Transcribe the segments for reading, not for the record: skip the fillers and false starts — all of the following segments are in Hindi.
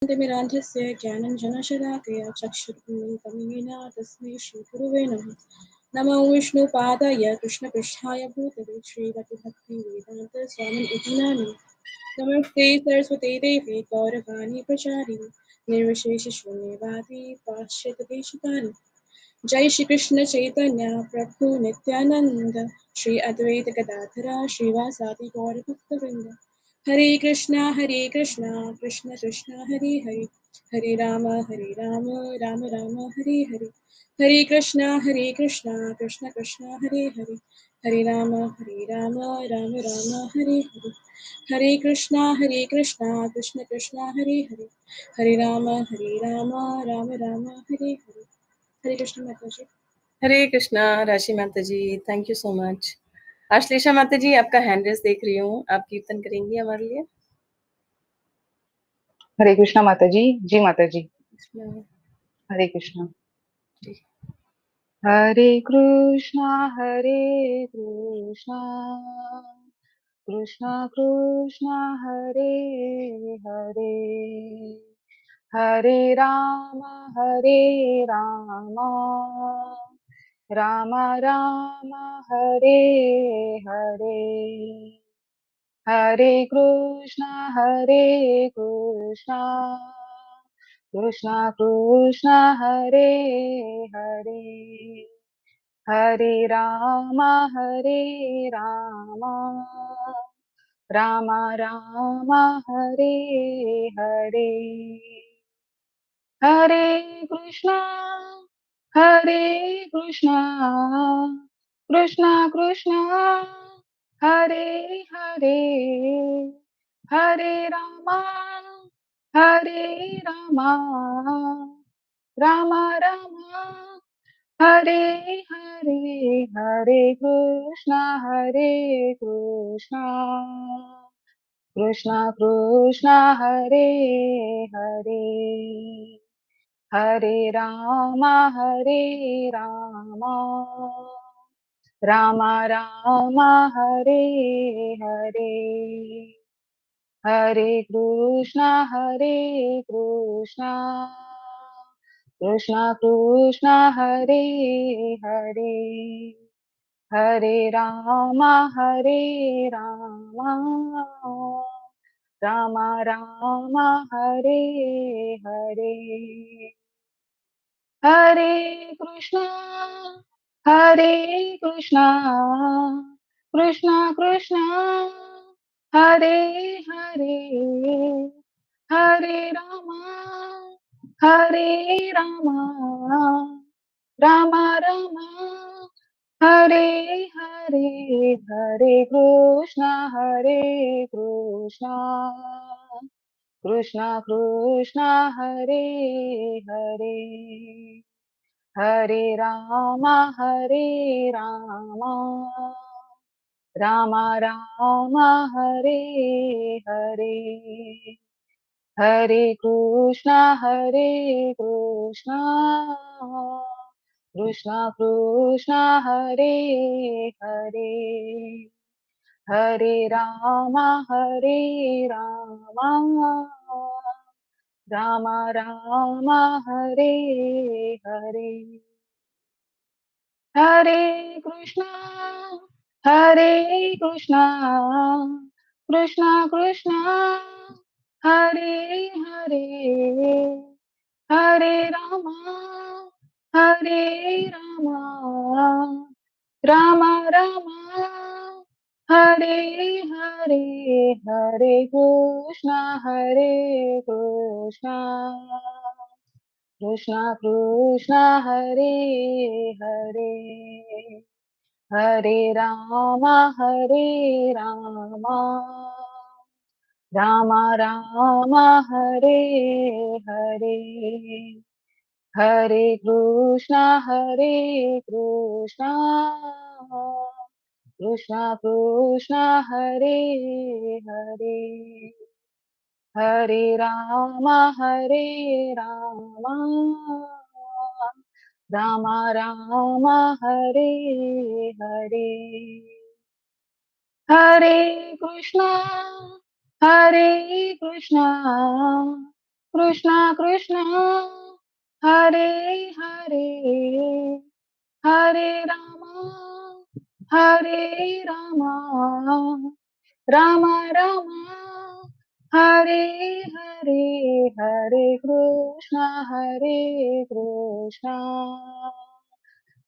ज्ञानाञ्जनशलाकया ज्ञानाञ्जनशलाकया चक्षुरुन्मिलितं तस्मै श्रीगुरुवे नमः। नमो विष्णुपादाय कृष्णपृष्ठाय भूतले श्रीमद्भक्तिवेदान्तस्वामिन् इति नामिने। नमस्ते सरस्वती देवी गौरवाणी प्रचारिणे निर्विशेषशून्यवादी पाश्चात्यदेशतारिणे। जय श्री कृष्ण चैतन्य प्रभु नित्यानंद श्री अद्वैत गदाधर श्रीवासादि गौर भक्तवृंद। हरे कृष्णा कृष्ण कृष्ण हरे हरे, हरे राम राम राम हरे हरे। हरे कृष्णा कृष्ण कृष्ण हरे हरे, हरे राम राम राम हरे हरे। हरे कृष्णा कृष्ण कृष्ण हरे हरे, हरे राम राम राम हरे हरे। हरे कृष्ण माता जी। हरे कृष्णा राशि माता ji, thank you so much. Ashlesha माता जी, आपका हैंड रेस देख रही हूँ, आप कीर्तन करेंगी हमारे लिए? हरे कृष्णा माता जी। जी माता जी। हरे कृष्णा। हरे कृष्णा कृष्णा कृष्णा हरे हरे, हरे राम राम राम हरे हरे, हरे कृष्णा कृष्णा कृष्णा हरे हरे, हरे राम राम राम हरे हरे, हरे कृष्णा कृष्णा कृष्णा हरे हरे, हरे राम राम राम हरे हरे, हरे कृष्णा कृष्णा कृष्णा हरे हरे, हरे राम राम राम हरे हरे, हरे कृष्णा कृष्णा कृष्णा हरे हरे, हरे राम राम राम हरे हरे, हरे कृष्णा कृष्णा कृष्णा हरे हरे, हरे राम राम राम हरे हरे, हरे कृष्णा कृष्णा कृष्णा हरे हरे, हरे राम राम राम हरे हरे, हरे कृष्णा कृष्णा कृष्णा हरे हरे, हरे राम राम राम हरे हरे, हरे कृष्णा कृष्णा कृष्णा हरे हरे, हरे राम राम राम हरे हरे, हरे कृष्णा कृष्णा कृष्णा हरे हरे, हरे राम राम राम हरे हरे, हरे कृष्णा कृष्णा कृष्णा हरे हरे, हरे राम राम राम हरे हरे, हरे कृष्णा कृष्ण कृष्ण हरे हरे हरे राम राम राम हरे हरे हरे कृष्ण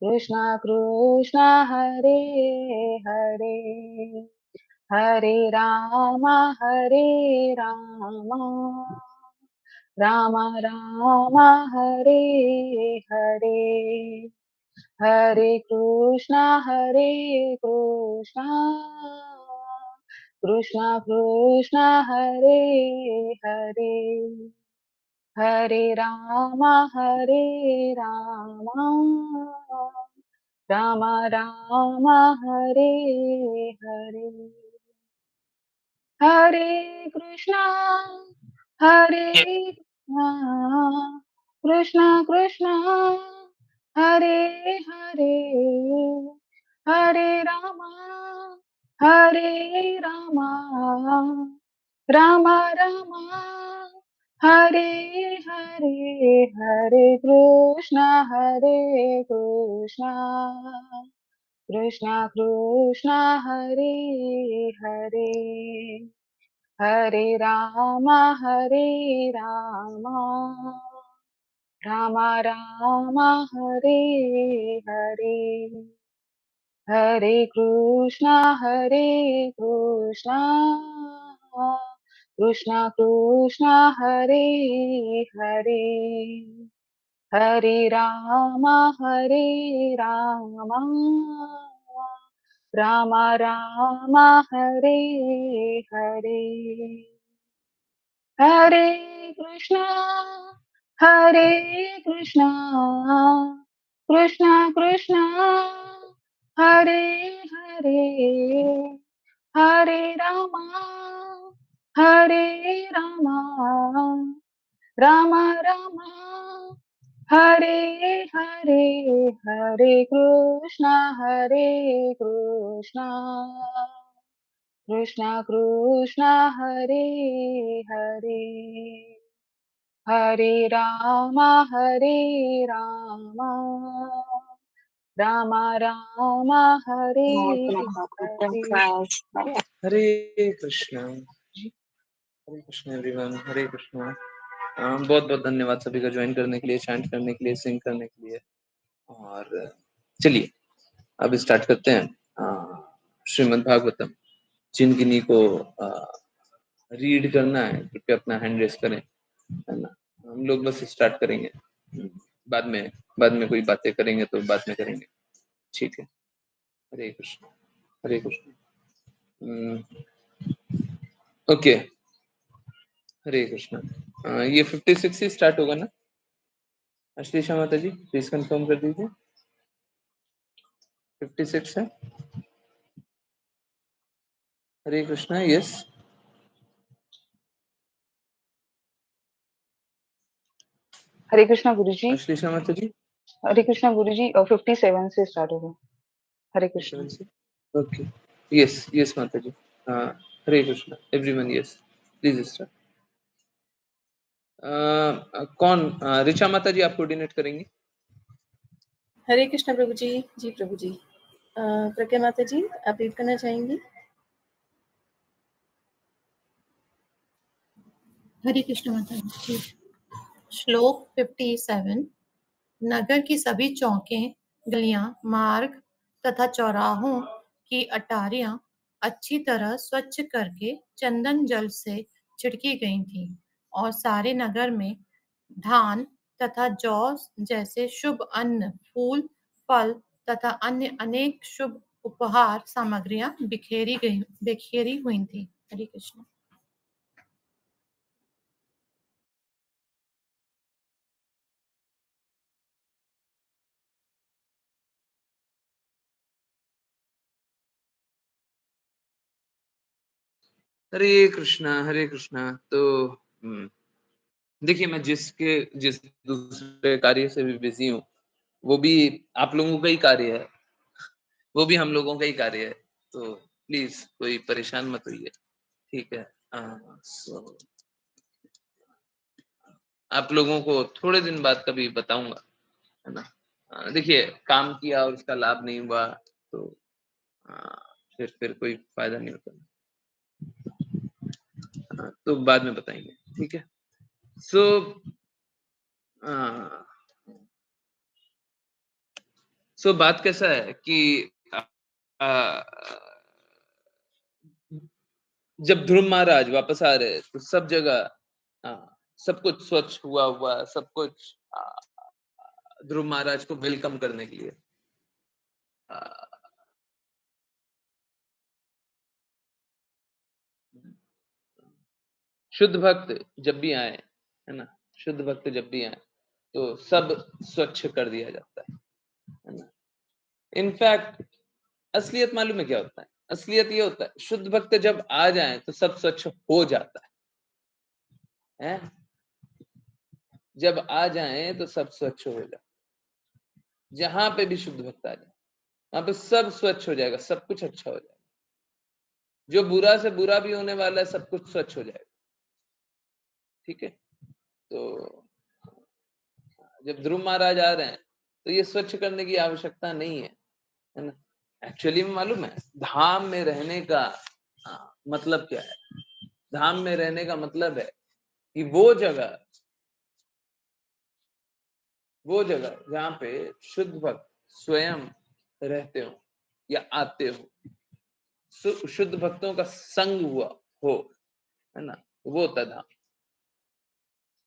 कृष्ण कृष्ण हरे हरे हरे राम राम राम हरे हरे हरे कृष्ण कृष्ण कृष्ण हरे हरे हरे राम राम राम हरे हरे हरे कृष्णा कृष्णा हरे हरे हरे रामा राम राम हरे हरे कृष्णा कृष्ण कृष्ण हरे हरे हरे राम राम राम हरे हरे हरे कृष्ण कृष्ण कृष्ण हरे हरे हरे राम राम राम हरे हरे हरे कृष्णा हरे कृष्णा कृष्णा कृष्णा हरे हरे हरे रामा राम राम हरे हरे हरे कृष्णा कृष्ण कृष्ण हरे हरे हरे राम राम राम हरे हरे हरे कृष्णा एवरीवन, हरे कृष्णा। बहुत बहुत धन्यवाद सभी का ज्वाइन करने के लिए, चैंट करने के लिए, सिंग करने के लिए। और चलिए अब स्टार्ट करते हैं श्रीमद् भागवतम। जिन गिनी को रीड करना है कृपया अपना हैंड रेस करें, है ना। हम लोग बस स्टार्ट करेंगे, बाद में कोई बातें करेंगे तो बाद में करेंगे, ठीक है। हरे कृष्ण हरे कृष्ण। ओके, हरे कृष्ण। ये 56 से स्टार्ट होगा ना अश्लेषा माता जी, प्लीज कंफर्म कर दीजिए। 56 है। हरे कृष्णा, यस। हरे कृष्णा गुरुजी। अश्लेषा माता जी, हरे कृष्णा गुरुजी 57 से स्टार्ट होगा। हरे कृष्णा। 57 से, ओके। यस यस माता ji. Hare Krishna everyone, yes please start. कौन ऋचा माता जी आप कोऑर्डिनेट करेंगी? हरे कृष्ण प्रभु जी। जी प्रभु जी। प्रज्ञा माता जी आप रीड करना चाहेंगी? हरे कृष्ण माता जी। श्लोक 57। नगर की सभी चौकें, गलियां, मार्ग तथा चौराहों की अटारियां अच्छी तरह स्वच्छ करके चंदन जल से छिड़की गई थीं और सारे नगर में धान तथा जौ जैसे शुभ अन्न, फूल, फल तथा अन्य अनेक शुभ उपहार सामग्रियां बिखेरी हुई थी। हरे कृष्ण। हरे कृष्णा हरे कृष्णा। तो देखिए, मैं जिस दूसरे कार्य से भी बिजी हूँ, वो भी आप लोगों का ही कार्य है, वो भी हम लोगों का ही कार्य है, तो प्लीज कोई परेशान मत होइए, ठीक है। सो आप लोगों को थोड़े दिन बाद कभी बताऊंगा, है ना। देखिए काम किया और उसका लाभ नहीं हुआ तो फिर कोई फायदा नहीं होता। तो बाद में बताएंगे, ठीक है। सो बात कैसा है कि जब ध्रुव महाराज वापस आ रहे तो सब जगह सब कुछ स्वच्छ हुआ, सब कुछ ध्रुव महाराज को वेलकम करने के लिए शुद्ध भक्त जब भी आए, है ना, शुद्ध भक्त जब भी आए तो सब स्वच्छ कर दिया जाता है ना। इनफैक्ट असलियत मालूम है क्या होता है? असलियत ये होता है शुद्ध भक्त जब आ जाए तो सब स्वच्छ हो जाता है? जब आ जाए तो सब स्वच्छ हो जाए। जहां पे भी शुद्ध भक्त आ जाए वहां पे सब स्वच्छ हो जाएगा, सब कुछ अच्छा हो जाएगा। जो बुरा से बुरा भी होने वाला है सब कुछ स्वच्छ हो जाएगा, ठीक है। तो जब ध्रुव महाराज आ रहे हैं तो ये स्वच्छ करने की आवश्यकता नहीं है ना। एक्चुअली में मालूम है धाम में रहने का मतलब क्या है? धाम में रहने का मतलब है कि वो जगह जहाँ पे शुद्ध भक्त स्वयं रहते हो या आते हो, शुद्ध भक्तों का संग हुआ हो, है ना, वो होता धाम,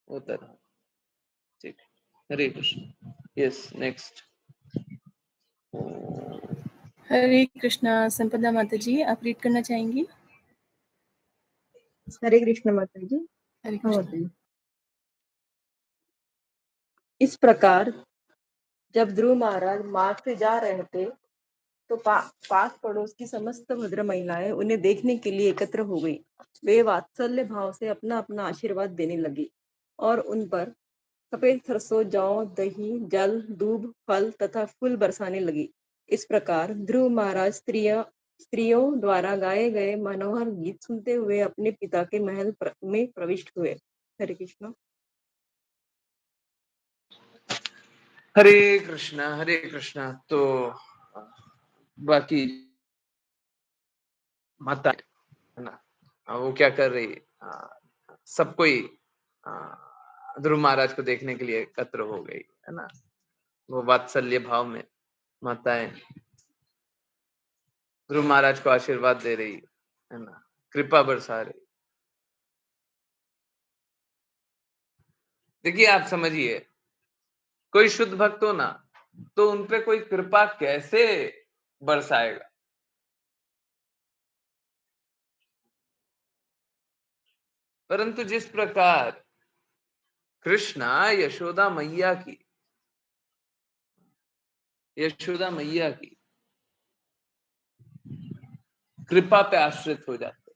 वो होता धाम, ठीक। हरे कृष्ण। Yes, next. हरे कृष्णा। संपदा माता जी आप रीड करना चाहेंगी? हरे कृष्ण माता जी। हरे कृष्ण। इस प्रकार जब ध्रुव महाराज मार्ग से जा रहे थे तो पास पड़ोस की समस्त भद्र महिलाएं उन्हें देखने के लिए एकत्र हो गई। वे वात्सल्य भाव से अपना अपना आशीर्वाद देने लगी और उन पर सफेद सरसों, जौ, दही, जल, दूब, फल तथा फूल बरसाने लगी। इस प्रकार ध्रुव महाराज स्त्रियों द्वारा गाए गए मनोहर गीत सुनते हुए अपने पिता के महल में प्रविष्ट हुए। हरे कृष्ण। हरे कृष्णा, हरे कृष्णा। तो बाकी माता है ना, वो क्या कर रही है? सब कोई ध्रुव महाराज को देखने के लिए एकत्र हो गई, है ना। वो वात्सल्य भाव में माताएं ध्रुव महाराज को आशीर्वाद दे रही है ना, कृपा बरसा रही। देखिए आप समझिए, कोई शुद्ध भक्त हो ना तो उनपे कोई कृपा कैसे बरसाएगा? परंतु जिस प्रकार कृष्णा यशोदा मैया की कृपा पे आश्रित हो जाते,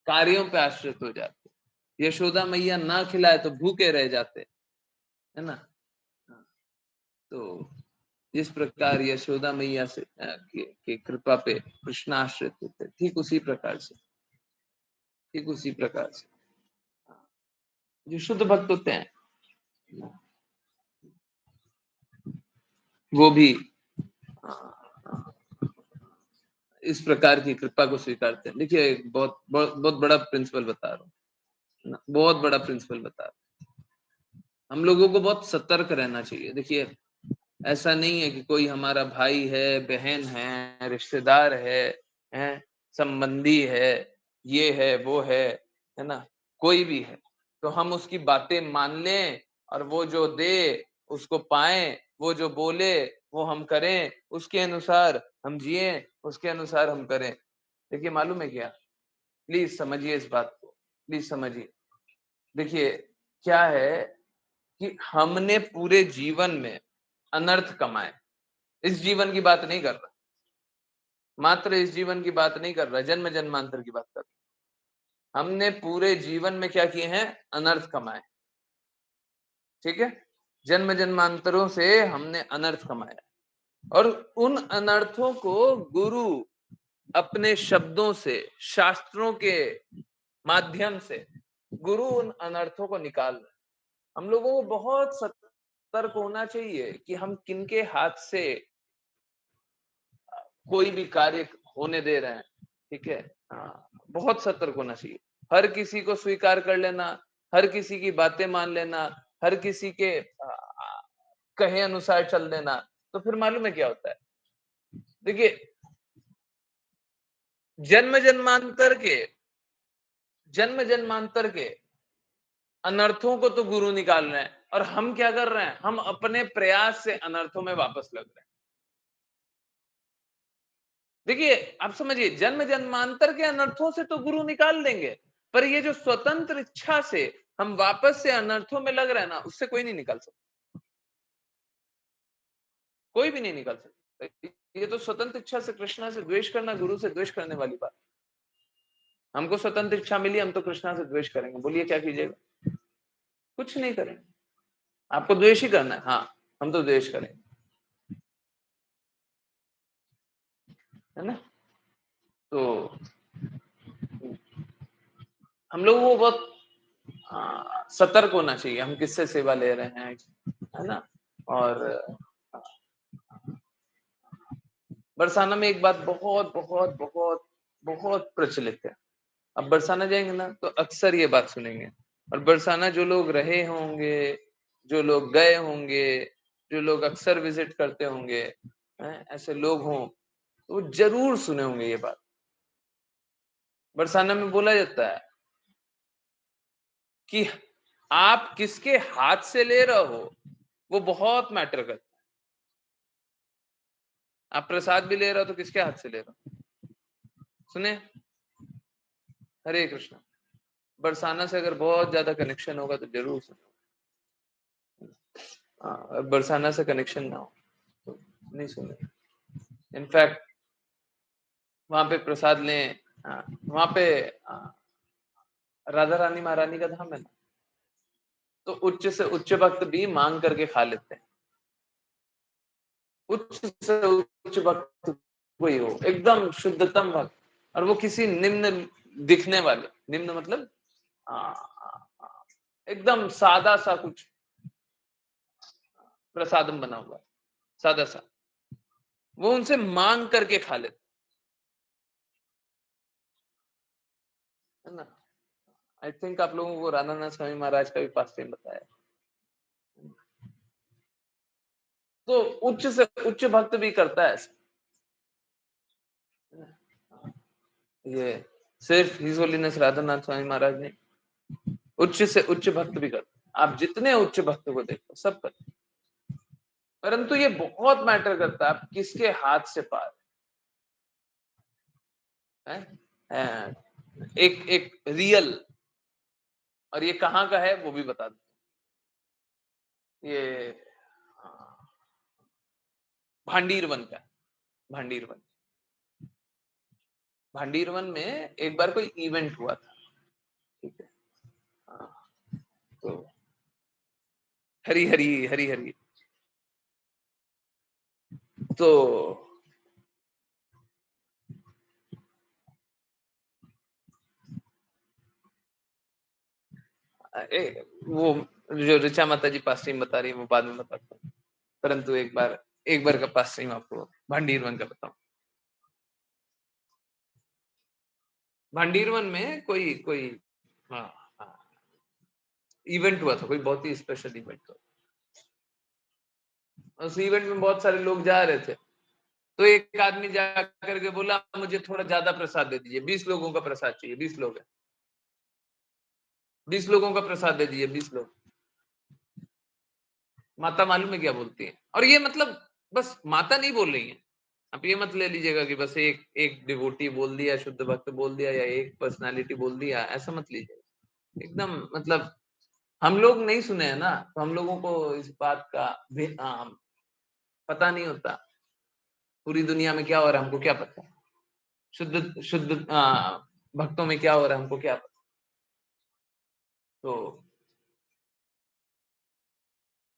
कार्यों पे आश्रित हो जाते। यशोदा मैया ना खिलाए तो भूखे रह जाते, है ना। तो जिस प्रकार यशोदा मैया से की कृपा पे कृष्ण आश्रित होते, ठीक उसी प्रकार से जो शुद्ध भक्त होते हैं वो भी इस प्रकार की कृपा को स्वीकारते हैं। देखिए एक बहुत बड़ा प्रिंसिपल बता रहा हूँ, बहुत बड़ा प्रिंसिपल बता रहा हूँ। हम लोगों को बहुत सतर्क रहना चाहिए। देखिए ऐसा नहीं है कि कोई हमारा भाई है, बहन है, रिश्तेदार है, संबंधी है, ये है वो है ना, कोई भी है तो हम उसकी बातें मान लें और वो जो दे उसको पाएं, वो जो बोले वो हम करें, उसके अनुसार हम जिए, उसके अनुसार हम करें। देखिए मालूम है क्या, प्लीज समझिए इस बात को, प्लीज समझिए। देखिए क्या है कि हमने पूरे जीवन में अनर्थ कमाए, इस जीवन की बात नहीं कर रहा, मात्र इस जीवन की बात नहीं कर रहा, जन्म जन्मांतर की बात कर रहा। हमने पूरे जीवन में क्या किए हैं? अनर्थ कमाए, ठीक है। जन्म जन्मांतरों से हमने अनर्थ कमाया और उन अनर्थों को गुरु अपने शब्दों से, शास्त्रों के माध्यम से गुरु उन अनर्थों को निकाल रहे। हम लोगों को बहुत सतर्क होना चाहिए कि हम किनके हाथ से कोई भी कार्य होने दे रहे हैं, ठीक है। बहुत सतर्क होना चाहिए। हर किसी को स्वीकार कर लेना, हर किसी की बातें मान लेना, हर किसी के कहे अनुसार चल देना, तो फिर मालूम है क्या होता है। देखिए, जन्म जन्मांतर के अनर्थों को तो गुरु निकाल रहे हैं, और हम क्या कर रहे हैं, हम अपने प्रयास से अनर्थों में वापस लग रहे हैं। देखिए, आप समझिए, जन्म जन्मांतर के अनर्थों से तो गुरु निकाल देंगे, पर ये जो स्वतंत्र इच्छा से हम वापस से अनर्थों में लग रहे हैं ना, उससे कोई नहीं निकाल सकता, कोई भी नहीं निकाल सकता। ये तो स्वतंत्र इच्छा से कृष्णा से द्वेष करना, गुरु से द्वेष करने वाली बात। हमको स्वतंत्र इच्छा मिली, हम तो कृष्णा से द्वेष करेंगे, बोलिए क्या कीजिएगा? कुछ नहीं करेंगे। आपको द्वेष ही करना है, हाँ, हम तो द्वेष करेंगे, है ना। तो हम लोगों को बहुत सतर्क होना चाहिए, हम किससे सेवा ले रहे हैं, है ना। और बरसाना में एक बात बहुत बहुत बहुत बहुत प्रचलित है। अब बरसाना जाएंगे ना तो अक्सर ये बात सुनेंगे, और बरसाना जो लोग रहे होंगे, जो लोग गए होंगे, जो लोग अक्सर विजिट करते होंगे, ऐसे लोग हों तो वो जरूर सुने होंगे ये बात। बरसाना में बोला जाता है कि आप किसके हाथ से ले रहे हो वो बहुत मैटर करता है। आप प्रसाद भी ले रहे हो तो किसके हाथ से ले रहे हो? सुने, हरे कृष्णा। बरसाना से अगर बहुत ज्यादा कनेक्शन होगा तो जरूर सुनो। बरसाना से कनेक्शन ना हो तो नहीं सुने। इनफैक्ट वहां पे प्रसाद लें, वहां पे राधा रानी महारानी का धाम है ना, तो उच्च से उच्च भक्त भी मांग करके खा लेते हैं। उच्च से उच्च भक्त कोई हो, एकदम शुद्धतम भक्त, और वो किसी निम्न दिखने वाले, निम्न मतलब एकदम सादा सा कुछ प्रसादम बना हुआ है, सादा सा, वो उनसे मांग करके खा लेते, है ना। आई थिंक आप लोगों को राधानाथ स्वामी महाराज का भी पास टाइम बताया। तो उच्च से उच्च भक्त भी करता है ऐसा। ये सिर्फ हिज होलीनेस राधानाथ स्वामी महाराज ने, उच्च से उच्च भक्त भी करते। आप जितने उच्च भक्त को देखो सब करते, परंतु ये बहुत मैटर करता है आप किसके हाथ से पार है। एक एक रियल, और ये कहाँ का है वो भी बता दो। ये भांडीरवन का, भांडीरवन, भांडीरवन में एक बार कोई इवेंट हुआ था, ठीक है। तो हरी हरी हरी हरी, तो वो जो ऋचा माता जी पास टाइम बता रही है वो बाद में बताता हूँ, परंतु एक बार का पास टाइम आपको भांडीरवन का बताऊं। भांडीरवन में कोई कोई इवेंट हुआ था, कोई बहुत ही स्पेशल इवेंट हुआ। उस इवेंट में बहुत सारे लोग जा रहे थे, तो एक आदमी जाकर के बोला मुझे थोड़ा ज्यादा प्रसाद दे दीजिए, 20 लोगों का प्रसाद चाहिए, 20 लोग है, 20 लोगों का प्रसाद दे दीजिए, 20 लोग। माता मालूम है क्या बोलती है, और ये मतलब बस माता नहीं बोल रही है, आप ये मत ले लीजिएगा कि बस एक एक डिवोटी बोल दिया, शुद्ध भक्त बोल दिया, या एक पर्सनालिटी बोल दिया, ऐसा मत लीजिएगा। एकदम मतलब हम लोग नहीं सुने हैं ना, तो हम लोगों को इस बात का पता नहीं होता पूरी दुनिया में क्या हो रहा है, हमको क्या पता, शुद्ध शुद्ध भक्तों में क्या हो रहा है, हमको क्या पता। तो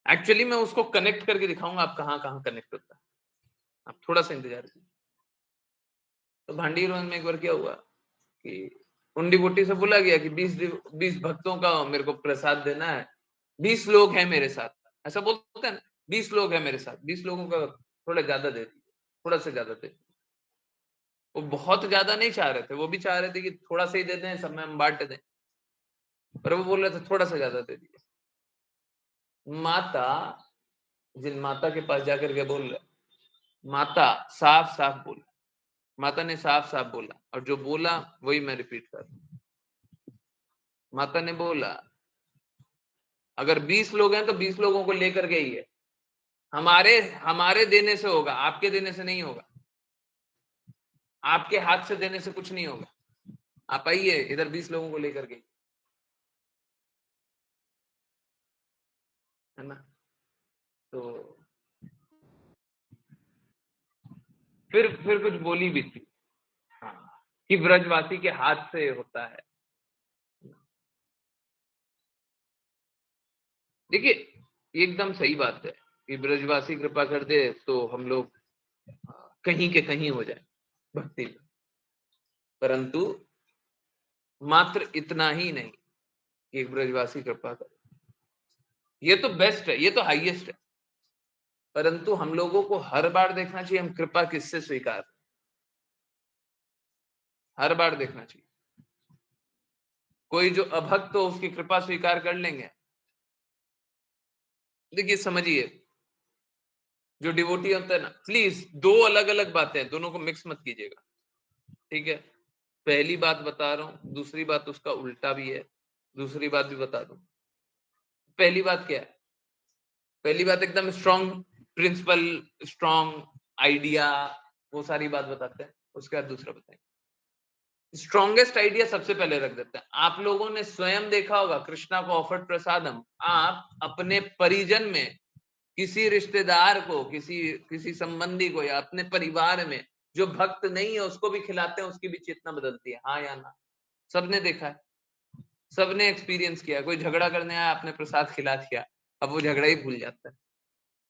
एक्चुअली मैं उसको कनेक्ट करके दिखाऊंगा, आप कहाँ कहाँ कनेक्ट होता है, आप थोड़ा सा इंतजार कीजिए। तो भांडीरवन में एक बार क्या हुआ कि उन डिवोटी से बोला गया कि 20 भक्तों का मेरे को प्रसाद देना है, 20 लोग हैं मेरे साथ, ऐसा बोलते हैं ना, 20 लोग हैं मेरे साथ, 20 लोगों का थोड़ा ज्यादा दे दीजिए, थोड़ा सा ज्यादा दे दीजिए। वो बहुत ज्यादा नहीं चाह रहे थे, वो भी चाह रहे थे कि थोड़ा सा ही दे दें, सब में हम बांट दें, पर वो बोल रहे थे थोड़ा सा ज्यादा दे दीजिए। माता, जिन माता के पास जाकर के बोल रहे, माता साफ साफ बोला, माता ने साफ साफ बोला, और जो बोला वही मैं रिपीट कर रहा हूं। माता ने बोला अगर 20 लोग हैं तो 20 लोगों को लेकर के ही है, हमारे देने से होगा, आपके देने से नहीं होगा, आपके हाथ से देने से कुछ नहीं होगा, आप आइए इधर 20 लोगों को लेकर के, है ना। तो फिर कुछ बोली भी थी, हाँ, कि ब्रजवासी के हाथ से होता है। देखिए एकदम सही बात है कि ब्रजवासी कृपा कर दे तो हम लोग कहीं के कहीं हो जाए भक्ति में, परंतु मात्र इतना ही नहीं कि ब्रजवासी कृपा करे, ये तो बेस्ट है, ये तो हाईएस्ट है, परंतु हम लोगों को हर बार देखना चाहिए हम कृपा किससे स्वीकार, हर बार देखना चाहिए। कोई जो अभक्त हो उसकी कृपा स्वीकार कर लेंगे। देखिए समझिए, जो डिवोटी होता है ना, प्लीज दो अलग अलग बातें हैं, दोनों को मिक्स मत कीजिएगा, ठीक है। पहली बात बता रहा हूं, दूसरी बात उसका उल्टा भी है, दूसरी बात भी बता दूं। पहली बात क्या है? पहली बात एकदम स्ट्रॉन्ग प्रिंसिपल, स्ट्रॉन्ग आइडिया, वो सारी बात बताते हैं, उसके बाद दूसरा बताएंगे। स्ट्रॉन्गेस्ट आइडिया सबसे पहले रख देते हैं। आप लोगों ने स्वयं देखा होगा कृष्णा को ऑफर्ड प्रसादम, आप अपने परिजन में किसी रिश्तेदार को, किसी संबंधी को या अपने परिवार में जो भक्त नहीं है उसको भी खिलाते हैं, उसकी भी चेतना बदलती है, हाँ या ना। सबने देखा है, सबने एक्सपीरियंस किया। कोई झगड़ा करने आया, आपने प्रसाद खिला दिया, अब वो झगड़ा ही भूल जाता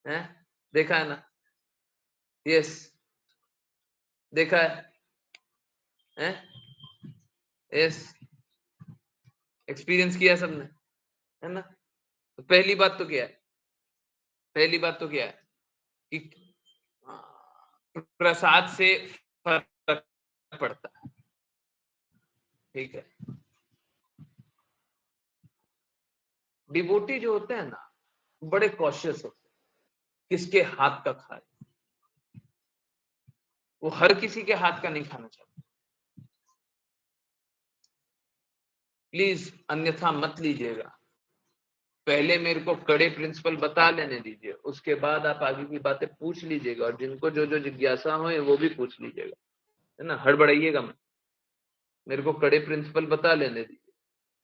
है, देखा है ना? यस, देखा है, यस, एक्सपीरियंस किया सबने, है ना। तो पहली बात तो क्या है, पहली बात तो क्या है कि प्रसाद से फर्क पड़ता है, ठीक है। डिवोटी जो होते हैं ना, बड़े कॉशियस होते हैं किसके हाथ का खाए, वो हर किसी के हाथ का नहीं खाना चाहते, प्लीज अन्यथा मत लीजिएगा। पहले मेरे को कड़े प्रिंसिपल बता लेने दीजिए, उसके बाद आप आगे की बातें पूछ लीजिएगा, और जिनको जो जो जिज्ञासा हो वो भी पूछ लीजिएगा, है ना। हड़बड़ाइएगा मत, मेरे को कड़े प्रिंसिपल बता लेने दीजिए,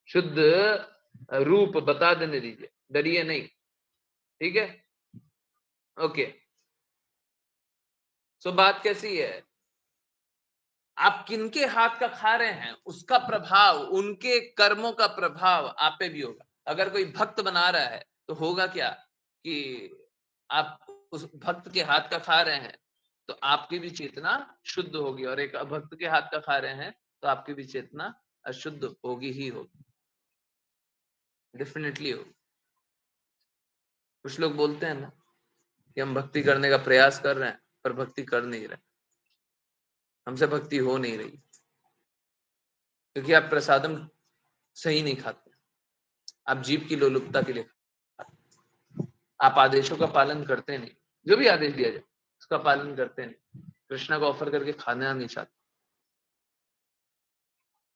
शुद्ध रूप बता देने दीजिए, डरिए नहीं, ठीक है। ओके, सो बात कैसी है, आप किनके हाथ का खा रहे हैं उसका प्रभाव, उनके कर्मों का प्रभाव आप पे भी होगा। अगर कोई भक्त बना रहा है तो होगा क्या कि आप उस भक्त के हाथ का खा रहे हैं तो आपकी भी चेतना शुद्ध होगी, और एक अभक्त के हाथ का खा रहे हैं तो आपकी भी चेतना अशुद्ध होगी ही होगी, डेफिनेटली होगी। कुछ लोग बोलते हैं ना कि हम भक्ति करने का प्रयास कर रहे हैं पर भक्ति कर नहीं रहे, हमसे भक्ति हो नहीं रही, क्योंकि आप प्रसादम सही नहीं खाते, आप जीभ की लोलुपता के लिए खाते, आप आदेशों का पालन करते नहीं, जो भी आदेश दिया जाए उसका पालन करते नहीं, कृष्णा को ऑफर करके खाना नहीं चाहते,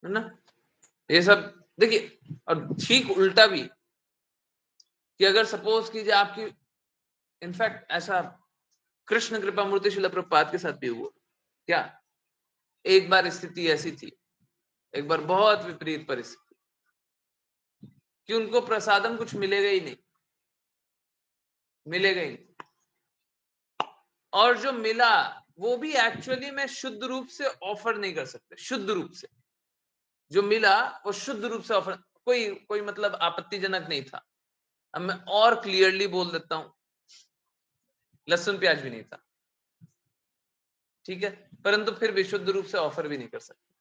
है ना। ये सब देखिए, और ठीक उल्टा भी, कि अगर सपोज कीजिए आपकी, इनफैक्ट ऐसा कृष्ण कृपा मूर्ति शिला प्रभुपाद के साथ भी हुआ क्या, एक बार स्थिति ऐसी थी, एक बार बहुत विपरीत परिस्थिति कि उनको प्रसादम कुछ मिलेगा ही नहीं, मिलेगा ही नहीं, और जो मिला वो भी एक्चुअली में शुद्ध रूप से ऑफर नहीं कर सकते, शुद्ध रूप से जो मिला वो शुद्ध रूप से ऑफर, कोई मतलब आपत्तिजनक नहीं था। अब मैं और क्लियरली बोल देता हूं, लहसुन प्याज भी नहीं था, ठीक है, परंतु फिर भी शुद्ध रूप से ऑफर भी नहीं कर सकते,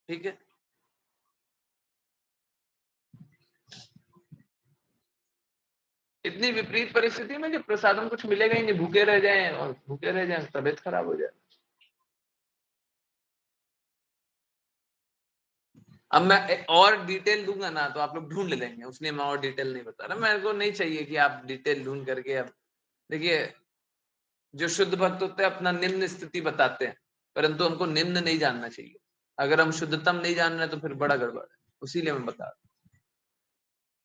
ठीक है। इतनी विपरीत परिस्थिति में जब प्रसादम कुछ मिलेगा ही नहीं, भूखे रह जाएं और भूखे रह जाएं, तबीयत खराब हो जाए। अब मैं और डिटेल दूंगा ना तो आप लोग ढूंढ लेंगे, उसने मैं और डिटेल नहीं बता रहा, मेरे को नहीं चाहिए कि आप डिटेल ढूंढ करके। अब देखिए, जो शुद्ध भक्त होते हैं अपना निम्न स्थिति बताते हैं, परंतु हमको निम्न नहीं जानना चाहिए। अगर हम शुद्धतम नहीं जान रहे तो फिर बड़ा गड़बड़ है, उसीलिए मैं बता रहा हूं।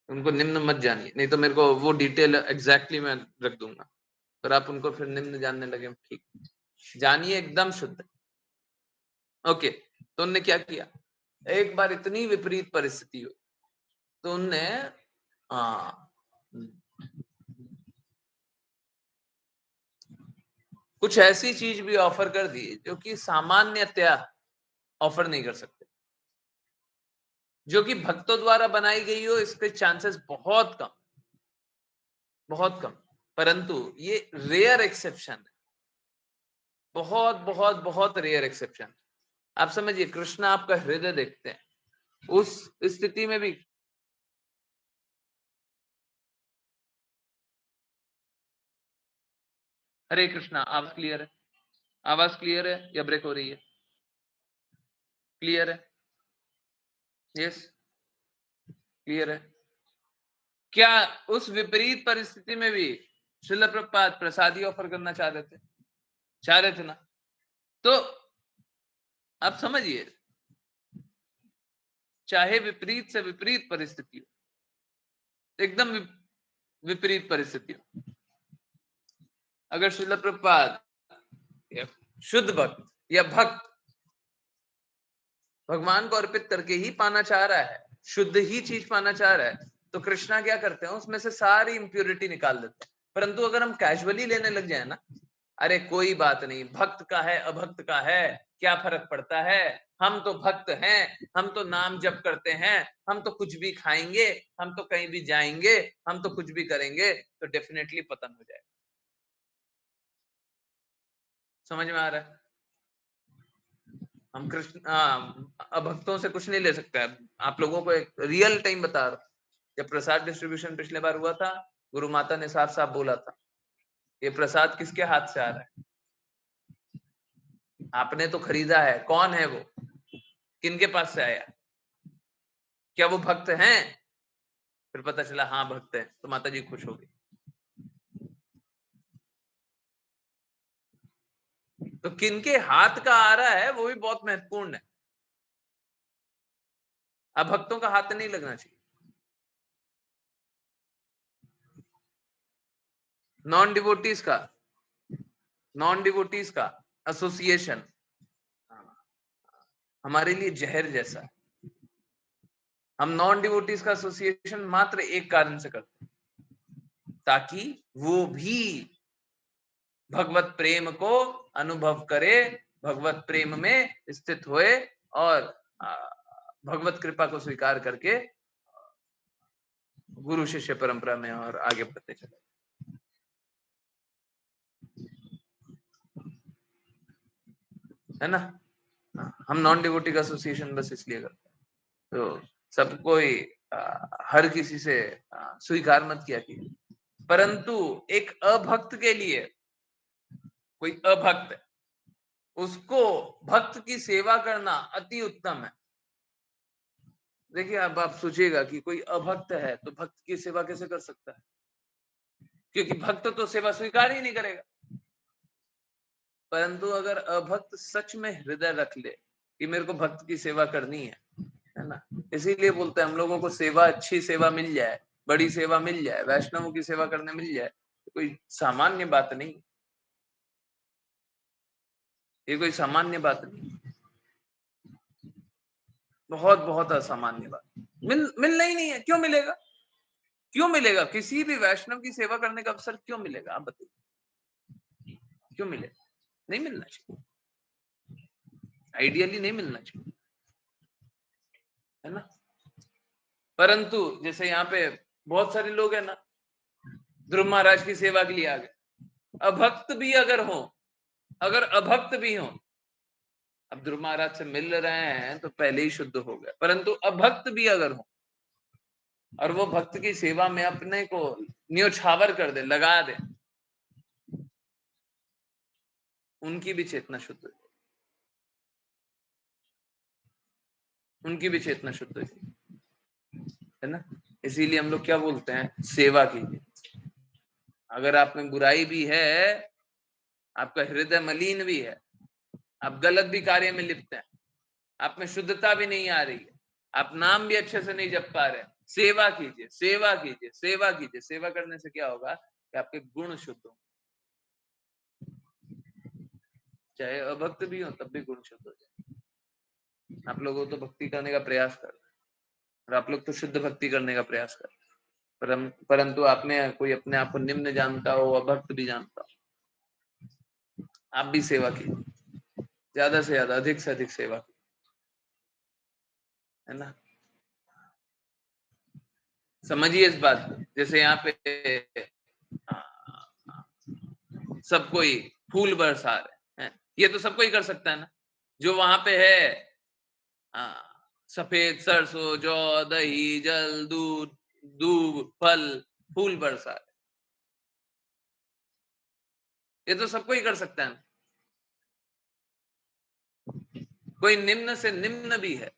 उनको निम्न मत जानिए, नहीं तो मेरे को वो डिटेल एग्जैक्टली मैं रख दूंगा, पर आप उनको फिर निम्न जानने लगे। ठीक, जानिए एकदम शुद्ध। ओके, तो उनने क्या किया, एक बार इतनी विपरीत परिस्थिति हुई तो उनने कुछ ऐसी चीज भी ऑफर कर दी जो कि सामान्यतया ऑफर नहीं कर सकते, जो कि भक्तों द्वारा बनाई गई हो, इसके चांसेस बहुत कम, बहुत कम। परंतु ये रेयर एक्सेप्शन है, बहुत बहुत बहुत रेयर एक्सेप्शन। आप समझिए, कृष्ण आपका हृदय देखते हैं, उस स्थिति में भी हरे कृष्णा। आवाज क्लियर है? आवाज क्लियर है या ब्रेक हो रही है? क्लियर है? यस, क्लियर है। क्या उस विपरीत परिस्थिति में भी श्रील प्रभुपाद प्रसादी ऑफर करना चाह रहे थे? चाह रहे थे ना? तो आप समझिए, चाहे विपरीत से विपरीत परिस्थिति हो, एकदम विपरीत परिस्थिति हो, अगर श्रील प्रभुपाद शुद्ध भक्त या भक्त भगवान को अर्पित करके ही पाना चाह रहा है, शुद्ध ही चीज पाना चाह रहा है, तो कृष्णा क्या करते हैं, उसमें से सारी इंप्योरिटी निकाल देते हैं। परंतु अगर हम कैजुअली लेने लग जाए ना, अरे कोई बात नहीं, भक्त का है अभक्त का है क्या फर्क पड़ता है, हम तो भक्त हैं, हम तो नाम जप करते हैं, हम तो कुछ भी खाएंगे, हम तो कहीं भी जाएंगे, हम तो कुछ भी करेंगे, तो डेफिनेटली पतन हो जाएगा। समझ में आ रहा है? हम कृष्ण अभक्तों से कुछ नहीं ले सकते। आप लोगों को एक रियल टाइम बता रहा हूं, जब प्रसाद डिस्ट्रीब्यूशन पिछले बार हुआ था, गुरु माता ने साफ साफ बोला था, ये प्रसाद किसके हाथ से आ रहा है? आपने तो खरीदा है, कौन है वो, किनके पास से आया, क्या वो भक्त हैं? फिर पता चला हाँ भक्त है, तो माता जी खुश हो गई। तो किनके हाथ का आ रहा है वो भी बहुत महत्वपूर्ण है। अब भक्तों का हाथ नहीं लगना चाहिए। नॉन डिवोटीज का एसोसिएशन हमारे लिए जहर जैसा है। हम नॉन डिवोटीज का एसोसिएशन मात्र एक कारण से करते हैं, ताकि वो भी भगवत प्रेम को अनुभव करे, भगवत प्रेम में स्थित होए और भगवत कृपा को स्वीकार करके गुरु शिष्य परंपरा में और आगे बढ़ते चले। है ना? हम नॉन डिवोटी का एसोसिएशन बस इसलिए करते हैं, तो सब कोई हर किसी से स्वीकार मत किया कीजिए। परंतु एक अभक्त के लिए, कोई अभक्त है, उसको भक्त की सेवा करना अति उत्तम है। देखिए, अब आप सोचिएगा कि कोई अभक्त है तो भक्त की सेवा कैसे कर सकता है, क्योंकि भक्त तो सेवा स्वीकार ही नहीं करेगा। परंतु अगर अभक्त सच में हृदय रख ले कि मेरे को भक्त की सेवा करनी है ना, इसीलिए बोलते हैं हम लोगों को सेवा, अच्छी सेवा मिल जाए, बड़ी सेवा मिल जाए, वैष्णवों की सेवा करने मिल जाए, तो कोई सामान्य बात नहीं, ये कोई सामान्य बात नहीं, बहुत बहुत असामान्य बात। मिलना ही नहीं है। क्यों मिलेगा? क्यों मिलेगा? किसी भी वैष्णव की सेवा करने का अवसर क्यों मिलेगा? आप बताइए, क्यों मिलेगा? नहीं मिलना चाहिए, आइडियली नहीं मिलना चाहिए, है ना? परंतु जैसे यहाँ पे बहुत सारे लोग हैं ना, ध्रुव महाराज की सेवा के लिए आ गए, अभक्त भी अगर हो, अगर अभक्त भी हो, अब ध्रुव महाराज से मिल रहे हैं तो पहले ही शुद्ध हो गए, परंतु अभक्त भी अगर हो और वो भक्त की सेवा में अपने को न्योछावर कर दे, लगा दे, उनकी भी चेतना शुद्ध हो जाए, उनकी भी चेतना शुद्ध हो जाए, है ना। इसीलिए हम लोग क्या बोलते हैं, सेवा कीजिए। अगर आप में बुराई भी है, आपका हृदय मलिन भी है, आप गलत भी कार्य में लिप्त हैं, आप में शुद्धता भी नहीं आ रही है, आप नाम भी अच्छे से नहीं जप पा रहे, सेवा कीजिए, सेवा कीजिए, सेवा कीजिए। सेवा करने से क्या होगा कि आपके गुण शुद्ध होंगे, चाहे अभक्त भी हो तब भी गुण शुद्ध हो जाए। आप लोगों तो भक्ति करने का प्रयास कर रहे हैं, और आप लोग तो शुद्ध भक्ति करने का प्रयास कर रहे हैं, परंतु आप में कोई अपने आप को निम्न जानता हो, अभक्त भी जानता हो, आप भी सेवा कीजिए, ज्यादा से ज्यादा, अधिक से अधिक सेवा कीजिए, है ना। समझिए इस बात को। जैसे यहाँ पे सब कोई फूल बरसा रहे हैं, ये तो सब कोई कर सकता है ना। जो वहां पे है सफेद सरसों, जौ, दही, जल, दूध, दूब, फल, फूल बरसा रहे, ये तो सब कोई कर सकता है ना। कोई निम्न से निम्न भी है,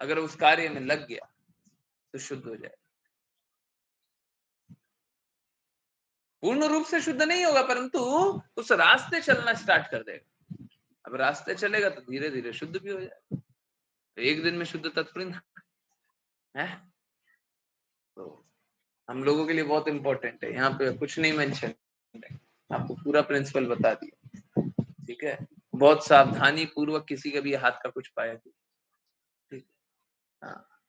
अगर उस कार्य में लग गया तो शुद्ध हो जाए। पूर्ण रूप से शुद्ध नहीं होगा, परंतु उस रास्ते चलना स्टार्ट कर देगा। अब रास्ते चलेगा तो धीरे धीरे शुद्ध भी हो जाएगा। एक दिन में शुद्ध तत्पर है। तो हम लोगों के लिए बहुत इंपॉर्टेंट है, यहाँ पे कुछ नहीं मेंशन, आपको पूरा प्रिंसिपल बता दिया, ठीक है। बहुत सावधानी पूर्वक किसी का भी हाथ का कुछ पाया, ठीक है। हाँ,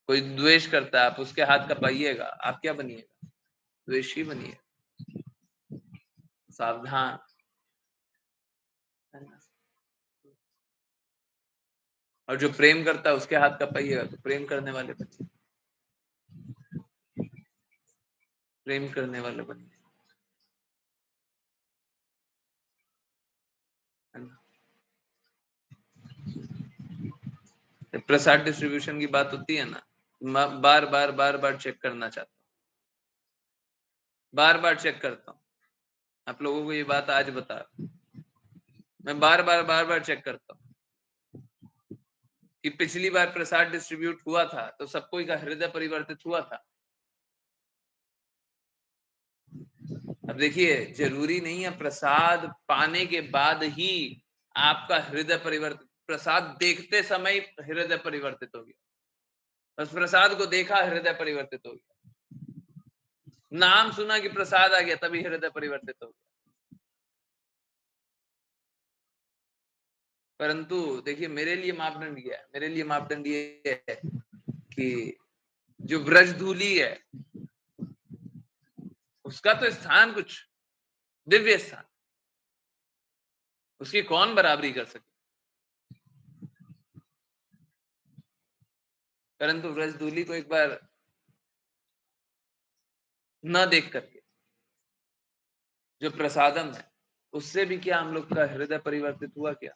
कोई द्वेष करता है, आप उसके हाथ का पाइएगा, आप क्या बनिएगा, द्वेषी बनिएगा। सावधान, है ना। और जो प्रेम करता है उसके हाथ का पाइएगा तो प्रेम करने वाले बनिए, प्रेम करने वाले बनिए, है ना। प्रसाद डिस्ट्रीब्यूशन की बात होती है ना, बार बार बार बार चेक करना चाहता हूँ, बार बार चेक करता हूँ। आप लोगों को ये बात आज बता रहा हूं, मैं बार बार चेक करता हूँ कि पिछली बार प्रसाद डिस्ट्रीब्यूट हुआ था तो सब कोई का हृदय परिवर्तित हुआ था। अब देखिए, जरूरी नहीं है प्रसाद पाने के बाद ही आपका हृदय परिवर्तित, प्रसाद देखते समय हृदय परिवर्तित हो गया, बस प्रसाद को देखा हृदय परिवर्तित हो गया, नाम सुना कि प्रसाद आ गया तभी हृदय परिवर्तित हो गया। परंतु देखिए, मेरे लिए मापदंड क्या है, मेरे लिए मापदंड ये है कि जो ब्रजधूली है उसका तो स्थान कुछ दिव्य स्थान, उसकी कौन बराबरी कर सके। परंतु ब्रजधूली को एक बार न देख करके जो प्रसादम है उससे भी क्या हम लोग का हृदय परिवर्तित हुआ क्या?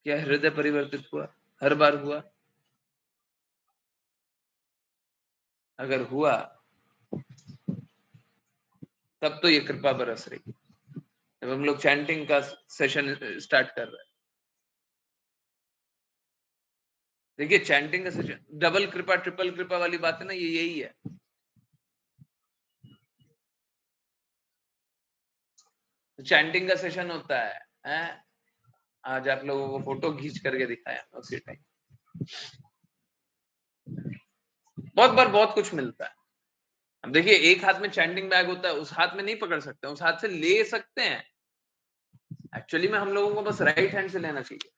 क्या हृदय परिवर्तित हुआ? हर बार हुआ? अगर हुआ तब तो ये कृपा बरस रही। जब हम लोग चैंटिंग का सेशन स्टार्ट कर रहे हैं, देखिए चैंटिंग का सेशन डबल कृपा ट्रिपल कृपा वाली बात है ना, ये यही है। चैंटिंग का सेशन होता है? आज आप लोगों को फोटो खींच करके दिखाया उसी टाइम। बहुत बार बहुत कुछ मिलता है। अब देखिए, एक हाथ में चैंटिंग बैग होता है, उस हाथ में नहीं पकड़ सकते, उस हाथ से ले सकते हैं। एक्चुअली में हम लोगों को बस राइट हैंड से लेना चाहिए,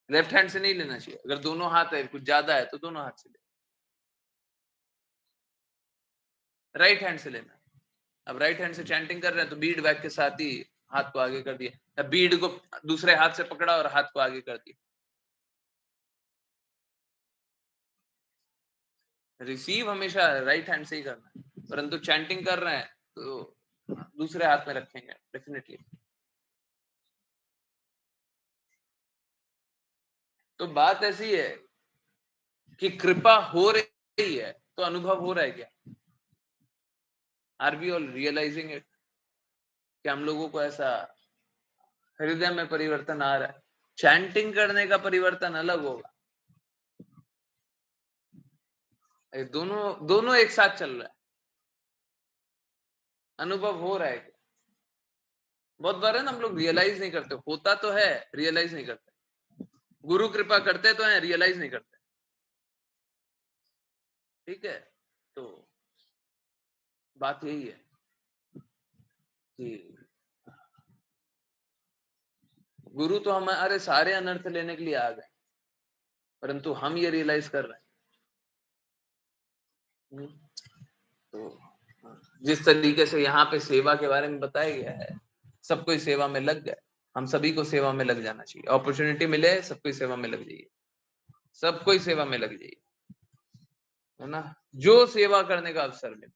लेफ्ट हैंड से नहीं लेना चाहिए। अगर दोनों हाथ है, कुछ ज्यादा है तो दोनों हाथ से ले, राइट हैंड से लेना। अब राइट हैंड से चैंटिंग कर रहे हैं तो बीड बैग के साथ ही हाथ को आगे कर दिया, या बीड को दूसरे हाथ से पकड़ा और हाथ को आगे कर दिया। रिसीव हमेशा राइट हैंड से ही करना है, परंतु चैंटिंग कर रहे हैं तो दूसरे हाथ में रखेंगे डेफिनेटली। तो बात ऐसी है कि कृपा हो रही ही है, तो अनुभव हो रहा है क्या? Are we all realising it? कि हम लोगों को ऐसा हृदय में परिवर्तन आ रहा है? चैंटिंग करने का परिवर्तन अलग होगा, ये दोनों एक साथ चल रहा है। अनुभव हो रहा है क्या? बहुत बार है ना, हम लोग रियलाइज नहीं करते, होता तो है, रियलाइज नहीं करते। गुरु कृपा करते तो है, रियलाइज नहीं करते। ठीक है, तो बात यही है कि गुरु तो हमारे सारे अनर्थ लेने के लिए आ गए, परंतु हम ये रियलाइज कर रहे हैं। तो जिस तरीके से यहाँ पे सेवा के बारे में बताया गया है, सब कोई सेवा में लग गए, हम सभी को सेवा में लग जाना चाहिए। अपॉर्चुनिटी मिले, सब कोई सेवा में लग जाइए, सब कोई सेवा में लग जाइए, है ना। जो सेवा करने का अवसर मिले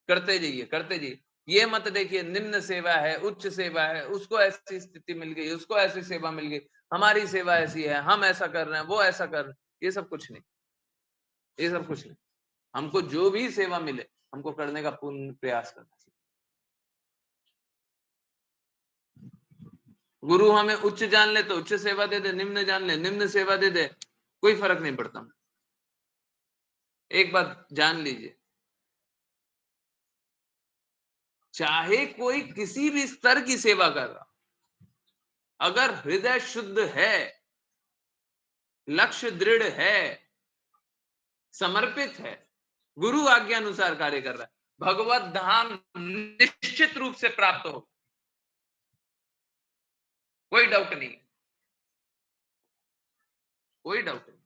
करते जाइए, करते जाइए। ये मत देखिए निम्न सेवा है, उच्च सेवा है, उसको ऐसी स्थिति मिल गई, उसको ऐसी सेवा मिल गई, हमारी सेवा ऐसी है, हम ऐसा कर रहे हैं, वो ऐसा कर रहे हैं। ये सब कुछ नहीं, ये सब कुछ नहीं। हमको जो भी सेवा मिले, हमको करने का पूर्ण प्रयास करना चाहिए। गुरु हमें उच्च जान ले तो उच्च सेवा दे दे, निम्न जान ले निम्न सेवा दे दे, कोई फर्क नहीं पड़ता। एक बात जान लीजिए, चाहे कोई किसी भी स्तर की सेवा कर रहा, अगर हृदय शुद्ध है, लक्ष्य दृढ़ है, समर्पित है, गुरु आज्ञा अनुसार कार्य कर रहा है, भगवत धाम निश्चित रूप से प्राप्त हो, कोई डाउट नहीं, कोई डाउट नहीं।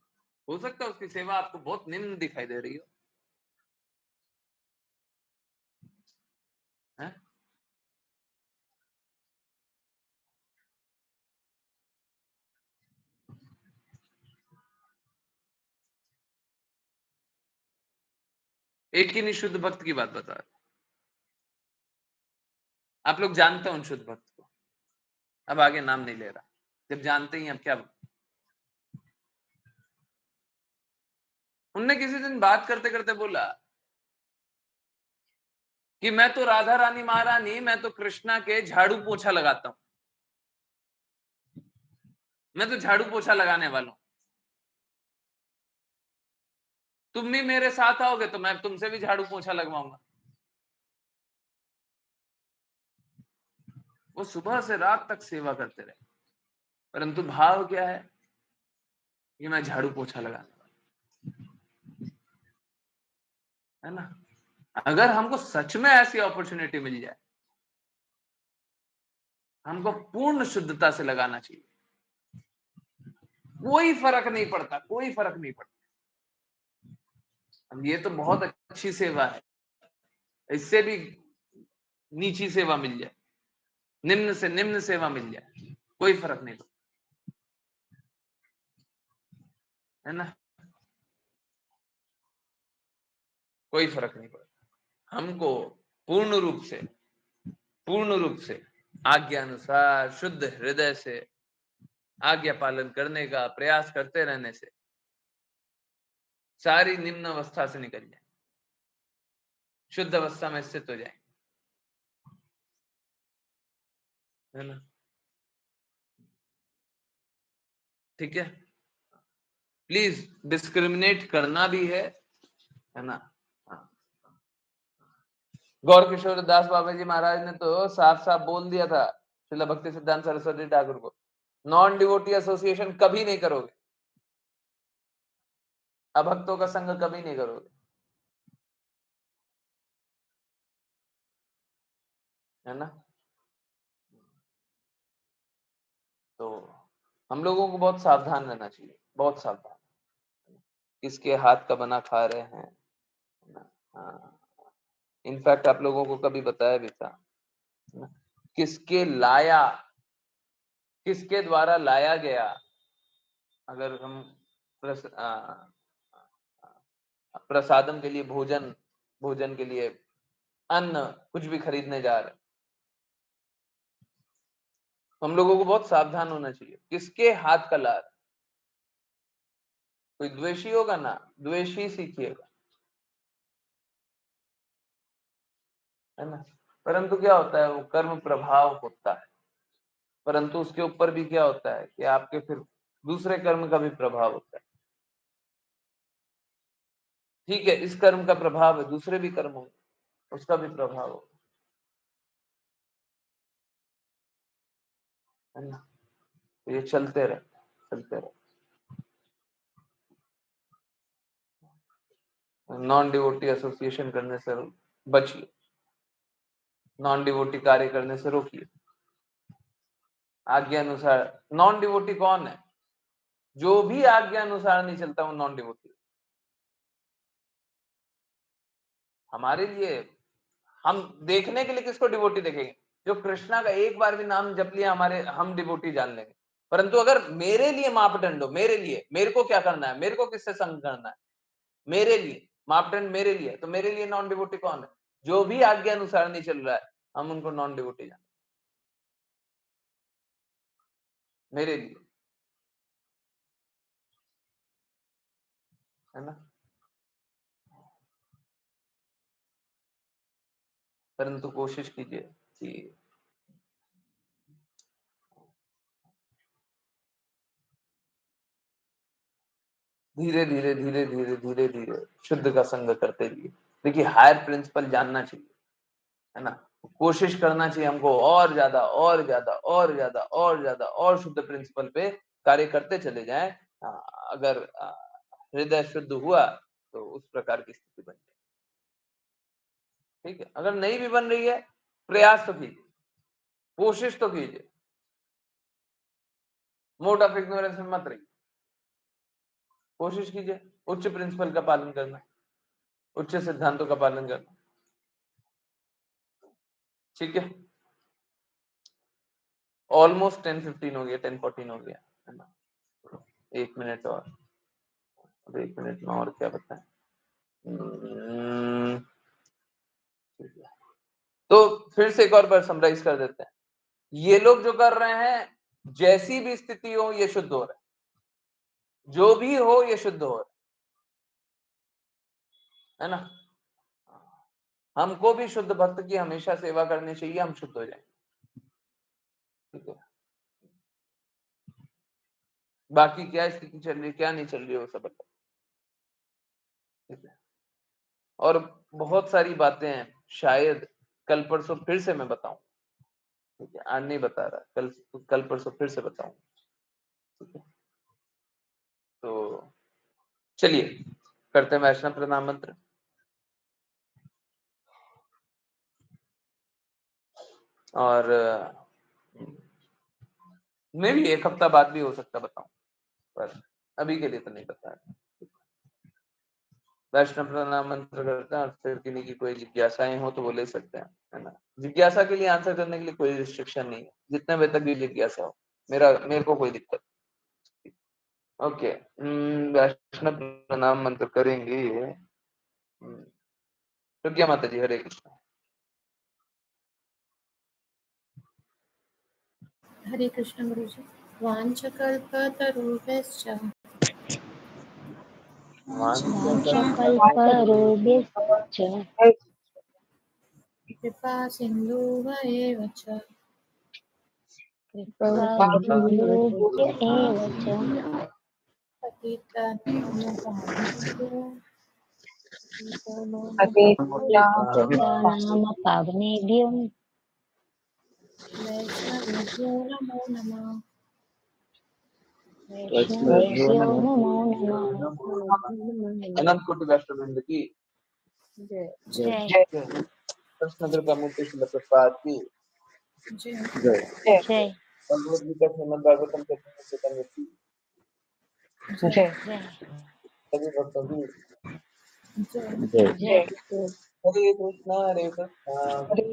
हो सकता है उसकी सेवा आपको बहुत निम्न दिखाई दे रही हो, है? एक ही नहीं शुद्ध भक्त की बात बता रहे, आप लोग जानते हो उन शुद्ध भक्त को, अब आगे नाम नहीं ले रहा, जब जानते ही अब क्या। उनने किसी दिन बात करते करते बोला कि मैं तो राधा रानी महारानी, मैं तो कृष्णा के झाड़ू पोछा लगाता हूं, मैं तो झाड़ू पोछा लगाने वाला हूं, तुम भी मेरे साथ आओगे तो मैं तुमसे भी झाड़ू पोछा लगवाऊंगा। वो सुबह से रात तक सेवा करते रहे, परंतु भाव क्या है कि मैं झाड़ू पोछा लगाने वाला, है ना। अगर हमको सच में ऐसी अपॉर्चुनिटी मिल जाए, हमको पूर्ण शुद्धता से लगाना चाहिए, कोई फर्क नहीं पड़ता, कोई फर्क नहीं पड़ता। ये तो बहुत अच्छी सेवा है, इससे भी नीची सेवा मिल जाए, निम्न से निम्न सेवा मिल जाए, कोई फर्क नहीं पड़ता, है ना, कोई फर्क नहीं पड़ता। हमको पूर्ण रूप से आज्ञा अनुसार शुद्ध हृदय से आज्ञा पालन करने का प्रयास करते रहने से सारी निम्न अवस्था से निकल जाए, शुद्ध अवस्था में स्थित हो जाए, है ना। ठीक है, प्लीज डिस्क्रिमिनेट करना भी है ना। हाँ। गौर किशोर दास बाबा जी महाराज ने तो साफ साफ बोल दिया था श्रील भक्ति सिद्धांत सरस्वती ठाकुर को, नॉन डिवोटी एसोसिएशन कभी नहीं करोगे, अभक्तों का संग कभी नहीं करोगे, है ना। तो हम लोगों को बहुत सावधान रहना चाहिए, बहुत सावधान, किसके हाथ का बना खा रहे हैं, है ना। हाँ, इनफैक्ट आप लोगों को कभी बताया भी था, है ना? किसके द्वारा लाया गया, अगर हम प्रसादम के लिए भोजन के लिए अन्न कुछ भी खरीदने जा रहे, हम लोगों को बहुत सावधान होना चाहिए, किसके हाथ का ला रहे। कोई द्वेषी होगा ना, द्वेषी सीखिएगा, है ना। परंतु क्या होता है, वो कर्म प्रभाव होता है, परंतु उसके ऊपर भी क्या होता है कि आपके फिर दूसरे कर्म का भी प्रभाव होता है। ठीक है, इस कर्म का प्रभाव है, दूसरे भी कर्म होंगे, उसका भी प्रभाव होगा, है ना। तो ये चलते रहे। नॉन डिवोटी एसोसिएशन करने से बचिए, नॉन डिवोटी कार्य करने से रोकिए। आज्ञा अनुसार, नॉन डिवोटी कौन है? जो भी आज्ञा अनुसार नहीं चलता वो नॉन डिवोटी। हमारे लिए, हम देखने के लिए किसको डिवोटी देखेंगे? जो कृष्णा का एक बार भी नाम जप लिया, हमारे हम डिवोटी जान लेंगे। परंतु अगर मेरे लिए मापदंड हो, मेरे लिए, मेरे को क्या करना है, मेरे को किससे संग करना है, मेरे लिए मापदंड मेरे लिए, तो मेरे लिए नॉन डिवोटी कौन है? जो भी आज्ञा अनुसार नहीं चल रहा है, हम उनको नॉन डिवोटी जान, मेरे लिए, है ना। परंतु कोशिश कीजिए कि धीरे धीरे धीरे धीरे धीरे धीरे शुद्ध का संग करते रहिए। देखिए, हायर प्रिंसिपल जानना चाहिए, है ना। कोशिश करना चाहिए हमको और ज्यादा और ज्यादा और ज्यादा और ज्यादा और शुद्ध प्रिंसिपल पे कार्य करते चले जाएं। अगर हृदय शुद्ध हुआ तो उस प्रकार की स्थिति बन जाए। ठीक है, अगर नहीं भी बन रही है, प्रयास तो कीजिए, कोशिश तो कीजिए, मोड ऑफ इग्नोरेंस में मत रहिए, कोशिश कीजिए उच्च प्रिंसिपल का पालन करना, उच्च सिद्धांतों का पालन करना। ठीक है, ऑलमोस्ट 10:15 हो गया, 10:14 हो गया, है ना। 1 मिनट और, अब 1 मिनट में और क्या बताएं। तो फिर से एक और बार समराइज कर देते हैं। ये लोग जो कर रहे हैं, जैसी भी स्थिति हो ये शुद्ध हो रहा है, जो भी हो ये शुद्ध हो रहा है ना। हमको भी शुद्ध भक्त की हमेशा सेवा करनी चाहिए, हम शुद्ध हो जाएंगे। ठीक है, बाकी क्या स्थिति चल रही, क्या नहीं चल रही, वो सब बताओ। ठीक है, और बहुत सारी बातें हैं, शायद कल परसों फिर से मैं बताऊं। ठीक है, आज नहीं बता रहा, कल परसों फिर से बताऊं। ठीक है, तो चलिए करते हैं वैष्णव प्रणाम मंत्र। और मे भी 1 हफ्ता बाद भी हो सकता बताऊं, पर अभी के लिए तो नहीं बता रहा। वैष्णव प्रणाम मंत्र करते हैं, और फिर किन्हीं की कोई जिज्ञासाएं हो तो वो ले सकते हैं, है ना। जिज्ञासा के लिए आंसर करने के लिए कोई रिस्ट्रिक्शन नहीं है, जितने बजे तक भी जिज्ञासा हो, मेरे को कोई दिक्कत। ओके, वैष्णव प्रणाम मंत्र करेंगे। तो क्या माता जी, हरे कृष्ण। हरे कृष्ण गुरुजी। वाञ्छकल्पतरुभ्यश्च वाञ्छकल्पतरुभ्यश्च कृपा सिन्धुभ्येव च कृपासिन्धुभ्य एव च पतितानां पावनेभ्यो वैष्णवेभ्यो नमो नमः। वैष्णवेभ्यो नमो नमः। अनंत कोटि वैष्णववृंद की जय कृष्ण कृपा मूर्ति श्रील प्रभुपाद की जय जय। जय भगवद गीता श्रीमद् भागवतम चैतन्य की जय जय सभी भक्तों की जय। जय। हरे कृष्णा हरे कृष्णा हरे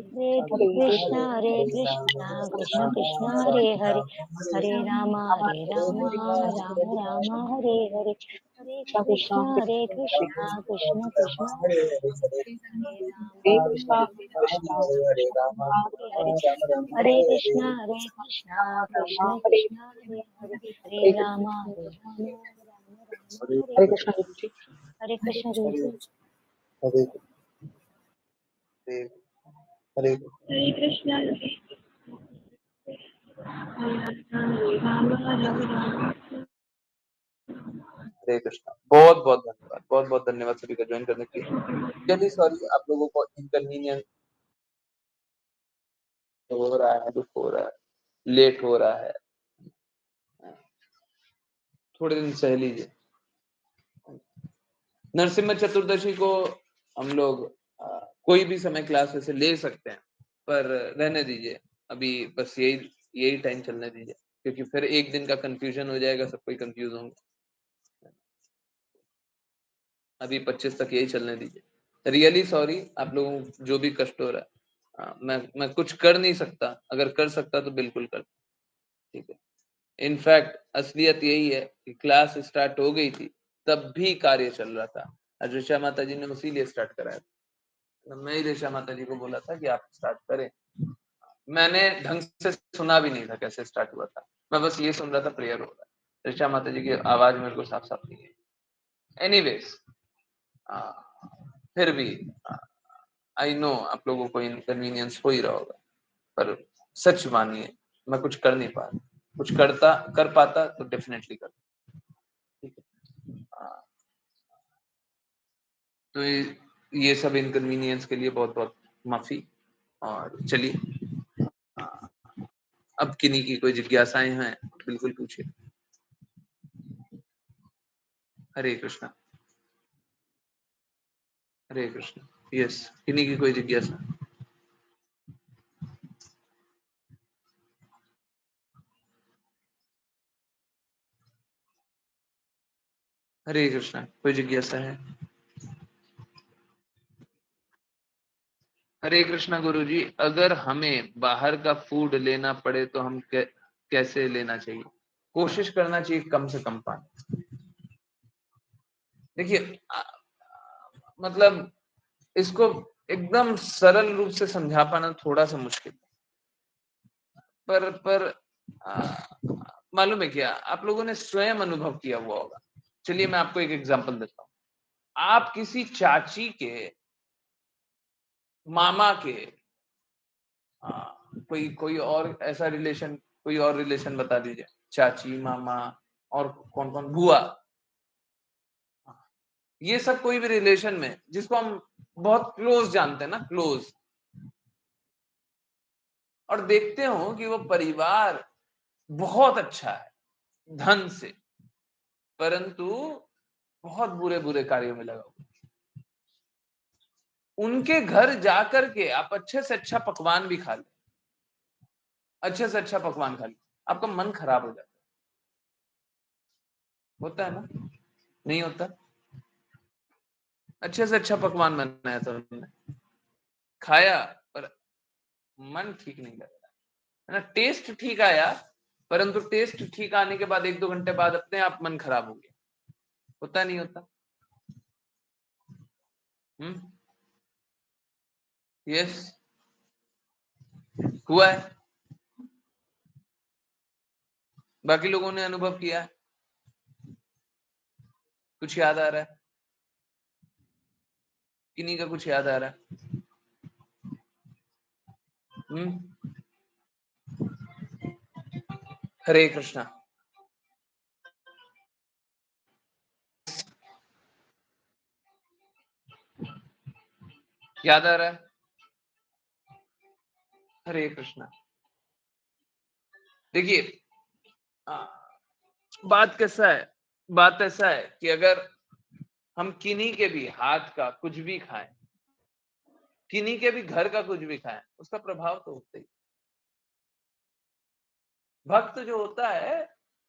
कृष्णा कृष्ण कृष्ण हरे हरे हरे राम राम राम हरे हरे हरे कृष्ण कृष्ण कृष्ण हरे हरे हरे हरे राम हरे राम हरे हरे हरे कृष्ण कृष्ण कृष्ण हरे हरे हरे राम राम हरे हरे हरे कृष्ण हरे हरे हरे हरे कृष्णा हरे राम राम राम। हरे कृष्णा। बहुत बहुत धन्यवाद, बहुत बहुत धन्यवाद सभी का ज्वाइन करने के लिए। रियली सॉरी आप लोगों को इनकन्वीनियंस हो रहा है, दुख हो रहा है, लेट हो रहा है, थोड़े दिन सह लीजिए। नरसिम्हा चतुर्दशी को हम लोग कोई भी समय क्लास वैसे ले सकते हैं, पर रहने दीजिए अभी, बस यही टाइम चलने दीजिए, क्योंकि फिर एक दिन का कंफ्यूजन हो जाएगा, सब कोई कंफ्यूज होंगे। अभी 25 तक यही चलने दीजिए। रियली सॉरी आप लोगों को जो भी कष्ट हो रहा है। मैं कुछ कर नहीं सकता, अगर कर सकता तो बिल्कुल कर, ठीक है। इनफैक्ट असलियत यही है कि क्लास स्टार्ट हो गई थी तब भी कार्य चल रहा था। आज ऋषा माता जी ने इसीलिए स्टार्ट कराया था। मैं ही ऋषा माता जी को बोला था कि आप स्टार्ट करें। मैंने ढंग से सुना भी नहीं था कैसे स्टार्ट हुआ था, मैं बस ये सुन रहा था प्रेयर हो रहा है। ऋषा माता जी की आवाज मेरे को साफ साफ नहीं है। एनीवेज, फिर भी आई नो आप लोगों को इनकन्वीनियंस हो ही रहा होगा, पर सच मानिए मैं कुछ कर नहीं पा रहा। कुछ कर पाता तो डेफिनेटली करता, ठीक है। तो ये सब इनकन्वीनियंस के लिए बहुत बहुत माफी। और चलिए, अब किन्हीं की कोई जिज्ञासाएं हैं बिल्कुल पूछिए। हरे कृष्णा। हरे कृष्णा। यस, किन्हीं की कोई जिज्ञासा? हरे कृष्णा, कोई जिज्ञासा है? हरे कृष्णा गुरुजी, अगर हमें बाहर का फूड लेना पड़े तो हम कैसे लेना चाहिए? कोशिश करना चाहिए कम से कम पानी। देखिए, मतलब इसको एकदम सरल रूप से समझा पाना थोड़ा सा मुश्किल, पर मालूम है क्या, आप लोगों ने स्वयं अनुभव किया हुआ होगा। चलिए मैं आपको एक एग्जांपल देता हूँ। आप किसी चाची के मामा के कोई और ऐसा रिलेशन, कोई और रिलेशन बता दीजिए। चाची, मामा और कौन कौन, बुआ, ये सब कोई भी रिलेशन में जिसको हम बहुत क्लोज जानते हैं ना, क्लोज, और देखते हो कि वो परिवार बहुत अच्छा है धन से, परंतु बहुत बुरे बुरे कार्यों में लगा हुआ। उनके घर जाकर के आप अच्छे से अच्छा पकवान भी खा ले, अच्छे से अच्छा पकवान खा ले, आपका मन खराब हो जाता है। होता है ना? नहीं होता? अच्छे से अच्छा पकवान बनाया था उन्होंने, खाया, पर मन ठीक नहीं लग रहा है ना। टेस्ट ठीक आया, परंतु टेस्ट ठीक आने के बाद 1-2 घंटे बाद अपने आप मन खराब हो गया। होता नहीं होता? यस, हुआ है। बाकी लोगों ने अनुभव किया है। कुछ याद आ रहा है? किन्हीं का कुछ याद आ रहा है? हरे कृष्णा। याद आ रहा है? हरे कृष्णा। देखिए, बात ऐसा है कि अगर हम किन्हीं के भी हाथ का कुछ भी खाएं, किन्हीं के भी घर का कुछ भी खाएं, उसका प्रभाव तो होता ही। भक्त जो होता है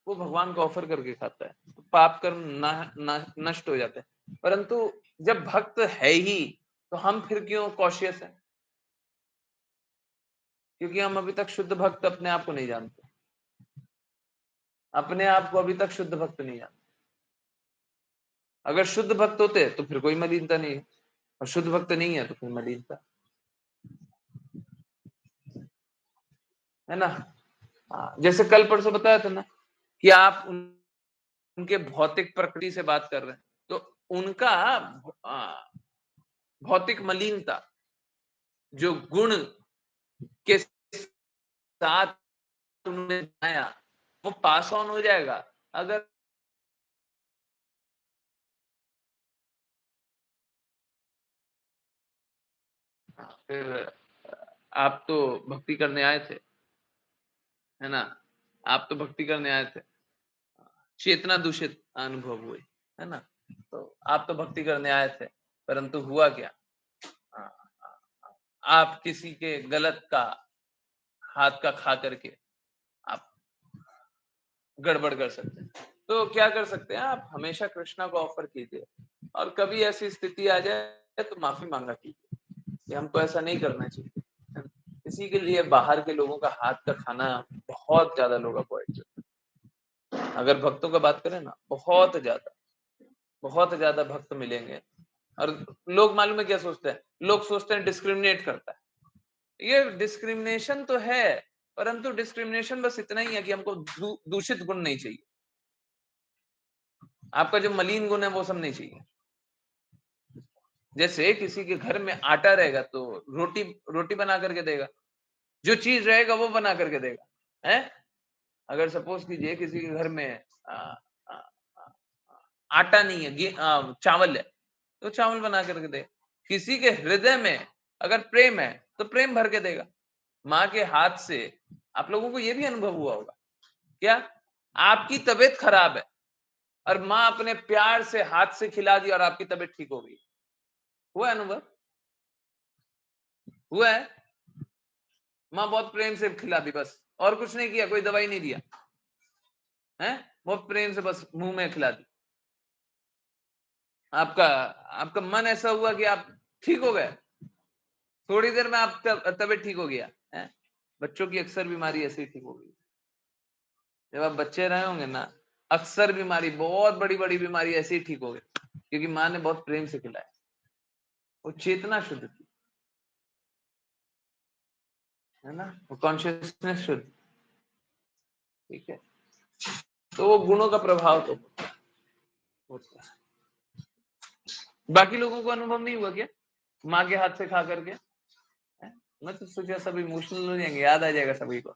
वो भगवान को ऑफर करके खाता है, तो पाप कर्म नष्ट हो जाते हैं। परंतु जब भक्त है ही तो हम फिर क्यों कॉशियस हैं? क्योंकि हम अभी तक शुद्ध भक्त अपने आप को नहीं जानते, अपने आप को अभी तक शुद्ध भक्त नहीं जानते। अगर शुद्ध भक्त होते तो फिर कोई मलिनता नहीं है, और शुद्ध भक्त नहीं है तो फिर मलिनता है ना। जैसे कल परसों बताया था ना कि आप उनके भौतिक प्रकृति से बात कर रहे हैं, तो उनका भौतिक मलिनता, जो गुण के साथ उन्होंने बनाया वो पास ऑन हो जाएगा। अगर फिर आप तो भक्ति करने आए थे, है ना, आप तो भक्ति करने आए थे, चेतना दूषित अनुभव हुई, है ना, तो आप तो भक्ति करने आए थे, परंतु हुआ क्या, आप किसी के गलत का हाथ का खा करके आप गड़बड़ कर सकते हैं। तो क्या कर सकते हैं, आप हमेशा कृष्णा को ऑफर कीजिए, और कभी ऐसी स्थिति आ जाए तो माफी मांगा कीजिए कि हमको ऐसा नहीं करना चाहिए। इसी के लिए बाहर के लोगों का हाथ का खाना बहुत ज्यादा लोग अवॉइड करते हैं। अगर भक्तों का बात करें ना, बहुत ज्यादा भक्त मिलेंगे, और लोग मालूम है क्या सोचते हैं, लोग सोचते हैं डिस्क्रिमिनेट करता है। ये डिस्क्रिमिनेशन तो है, परंतु डिस्क्रिमिनेशन बस इतना ही है कि हमको दूषित गुण नहीं चाहिए, आपका जो मलिन गुण है वो सब नहीं चाहिए। जैसे किसी के घर में आटा रहेगा तो रोटी बना करके देगा, जो चीज रहेगा वो बना करके देगा, है। अगर सपोज कीजिए किसी के घर में आटा नहीं है, चावल है, तो चावल बना करके देगा। किसी के हृदय में अगर प्रेम है तो प्रेम भर के देगा। माँ के हाथ से आप लोगों को ये भी अनुभव हुआ होगा क्या, आपकी तबीयत खराब है और माँ अपने प्यार से हाथ से खिला दी और आपकी तबीयत ठीक हो गई, हुआ अनुभव, हुआ है। माँ बहुत प्रेम से खिला दी, बस और कुछ नहीं किया, कोई दवाई नहीं दिया, है, बहुत प्रेम से बस मुंह में खिला दी। आपका मन ऐसा हुआ कि आप ठीक हो गए, थोड़ी देर में आप तबीयत ठीक हो गया, है। बच्चों की अक्सर बीमारी ऐसे ही ठीक हो गई। जब आप बच्चे रहे होंगे ना, अक्सर बीमारी, बहुत बड़ी बड़ी बीमारी ऐसे ही ठीक हो गई, क्योंकि माँ ने बहुत प्रेम से खिलाया, वो चेतना शुद्ध थी, है ना, वो कॉन्शियसनेस शुद्ध, ठीक है। तो वो गुणों का प्रभाव तो होता है। बाकी लोगों को अनुभव नहीं हुआ क्या, माँ के हाथ से खा करके, मैं तो सोचा सब इमोशनल हो जाएंगे, याद आ जाएगा सभी को,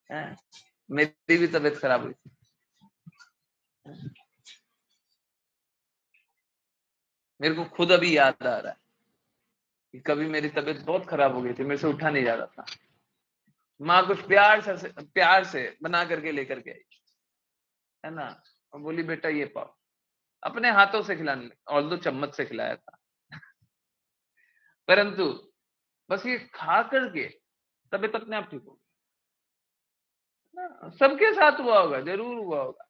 है। मेरी भी तबीयत खराब हुई थी, मेरे को खुद अभी याद आ रहा है कि कभी मेरी तबीयत बहुत खराब हो गई थी, मेरे से उठा नहीं जा रहा था, माँ कुछ प्यार से बना करके लेकर के आई, है ना, और बोली बेटा ये पाओ, अपने हाथों से खिलाने लगी, और दो चम्मच से खिलाया था, परंतु बस ये खा करके तबीयत अपने आप ठीक हो गई। सबके साथ हुआ होगा, जरूर हुआ होगा।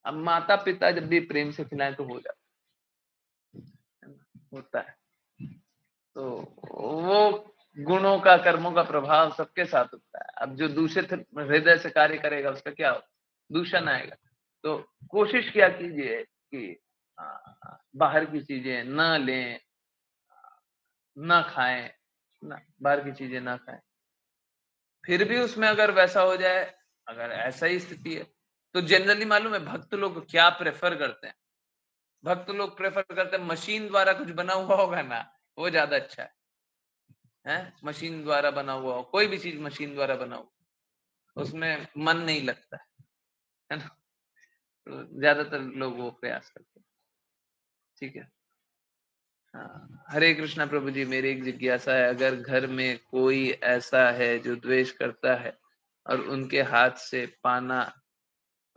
अब माता पिता जब भी प्रेम से खिलाएं तो हो जाता होता है। तो वो गुणों का, कर्मों का प्रभाव सबके साथ होता है। अब जो दूषित हृदय से कार्य करेगा उसका क्या होगा, दूषण आएगा। तो कोशिश क्या कीजिए कि बाहर की चीजें ना लें, ना खाएं, ना बाहर की चीजें ना खाएं। फिर भी उसमें अगर वैसा हो जाए, अगर ऐसा ही स्थिति है, तो जनरली मालूम है भक्त लोग क्या प्रेफर करते हैं, भक्त लोग प्रेफर करते हैं मशीन द्वारा कुछ बना हुआ होगा ना, वो ज्यादा अच्छा है। मशीन द्वारा बना हुआ हो, कोई भी चीज मशीन द्वारा बना हो, उसमें मन नहीं लगता है ना, तो ज्यादातर लोग वो प्रयास करते हैं, ठीक है। हाँ, हरे कृष्णा प्रभु जी, मेरी एक जिज्ञासा है, अगर घर में कोई ऐसा है जो द्वेष करता है और उनके हाथ से पाना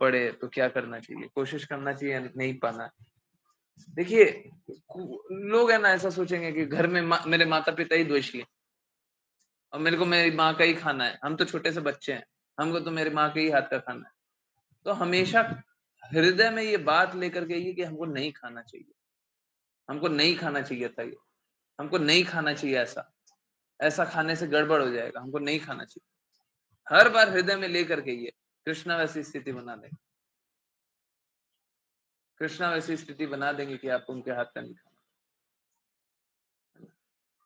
पड़े तो क्या करना चाहिए, कोशिश करना चाहिए नहीं पाना। देखिए लोग है ना ऐसा सोचेंगे कि घर में मेरे माता पिता ही द्वेषी है और मेरे को मेरी माँ का ही खाना है, हम तो छोटे से बच्चे हैं, हमको तो मेरी माँ के ही हाथ का खाना है। तो हमेशा हृदय में ये बात लेकर के कि हमको नहीं खाना चाहिए, हमको नहीं खाना चाहिए था, ये हमको नहीं खाना चाहिए, ऐसा खाने से गड़बड़ हो जाएगा, हमको नहीं खाना चाहिए। हर बार हृदय में लेकर के ये कृष्णा वैसी स्थिति बना देंगे, कृष्णा वैसी स्थिति बना देंगे कि आप उनके हाथ का नहीं खाना।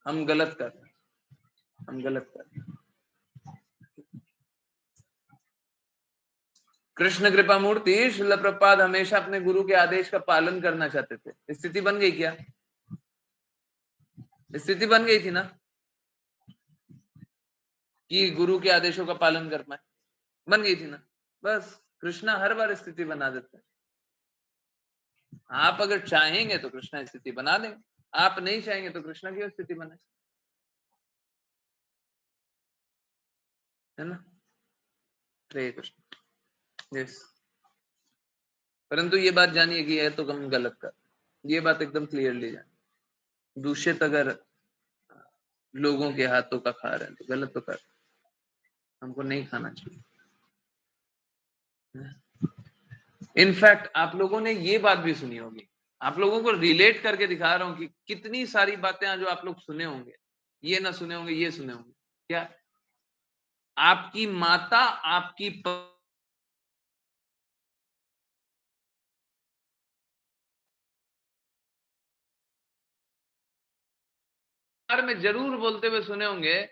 हम गलत कर रहे हैं, हम गलत कर रहे हैं। कृष्ण कृपा मूर्ति श्रील प्रभुपाद हमेशा अपने गुरु के आदेश का पालन करना चाहते थे। स्थिति बन गई क्या, स्थिति बन गई थी ना, कि गुरु के आदेशों का पालन कर पाए, बन गई थी ना। बस कृष्णा हर बार स्थिति बना देते हैं। आप अगर चाहेंगे तो कृष्णा स्थिति बना देंगे, आप नहीं चाहेंगे तो कृष्णा की स्थिति बनाए, है ना। हरे कृष्ण। यस, परंतु ये बात जानिए कि यह तो हम गलत कर, ये बात एकदम क्लियरली जानिए, दूषित अगर लोगों के हाथों का खा रहे हैं तो गलत तो कर, हमको नहीं खाना चाहिए। इनफैक्ट आप लोगों ने ये बात भी सुनी होगी, आप लोगों को रिलेट करके दिखा रहा हूं कि कितनी सारी बातें जो आप लोग सुने होंगे, ये ना सुने होंगे, ये सुने होंगे। क्या आपकी माता आपकी में जरूर बोलते हुए सुने होंगे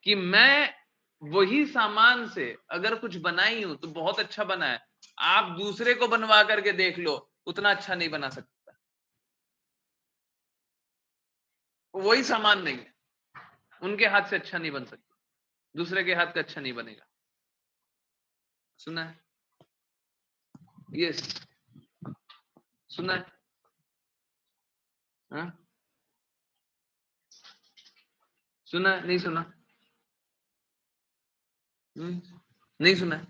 कि मैं वही सामान से अगर कुछ बनाई हूं तो बहुत अच्छा बना है, आप दूसरे को बनवा करके देख लो, उतना अच्छा नहीं बना सकता। वही सामान नहीं है, उनके हाथ से अच्छा नहीं बन सकता, दूसरे के हाथ का अच्छा नहीं बनेगा। सुना है? यस, सुना है? हाँ? सुना है? नहीं सुना? नहीं सुना है?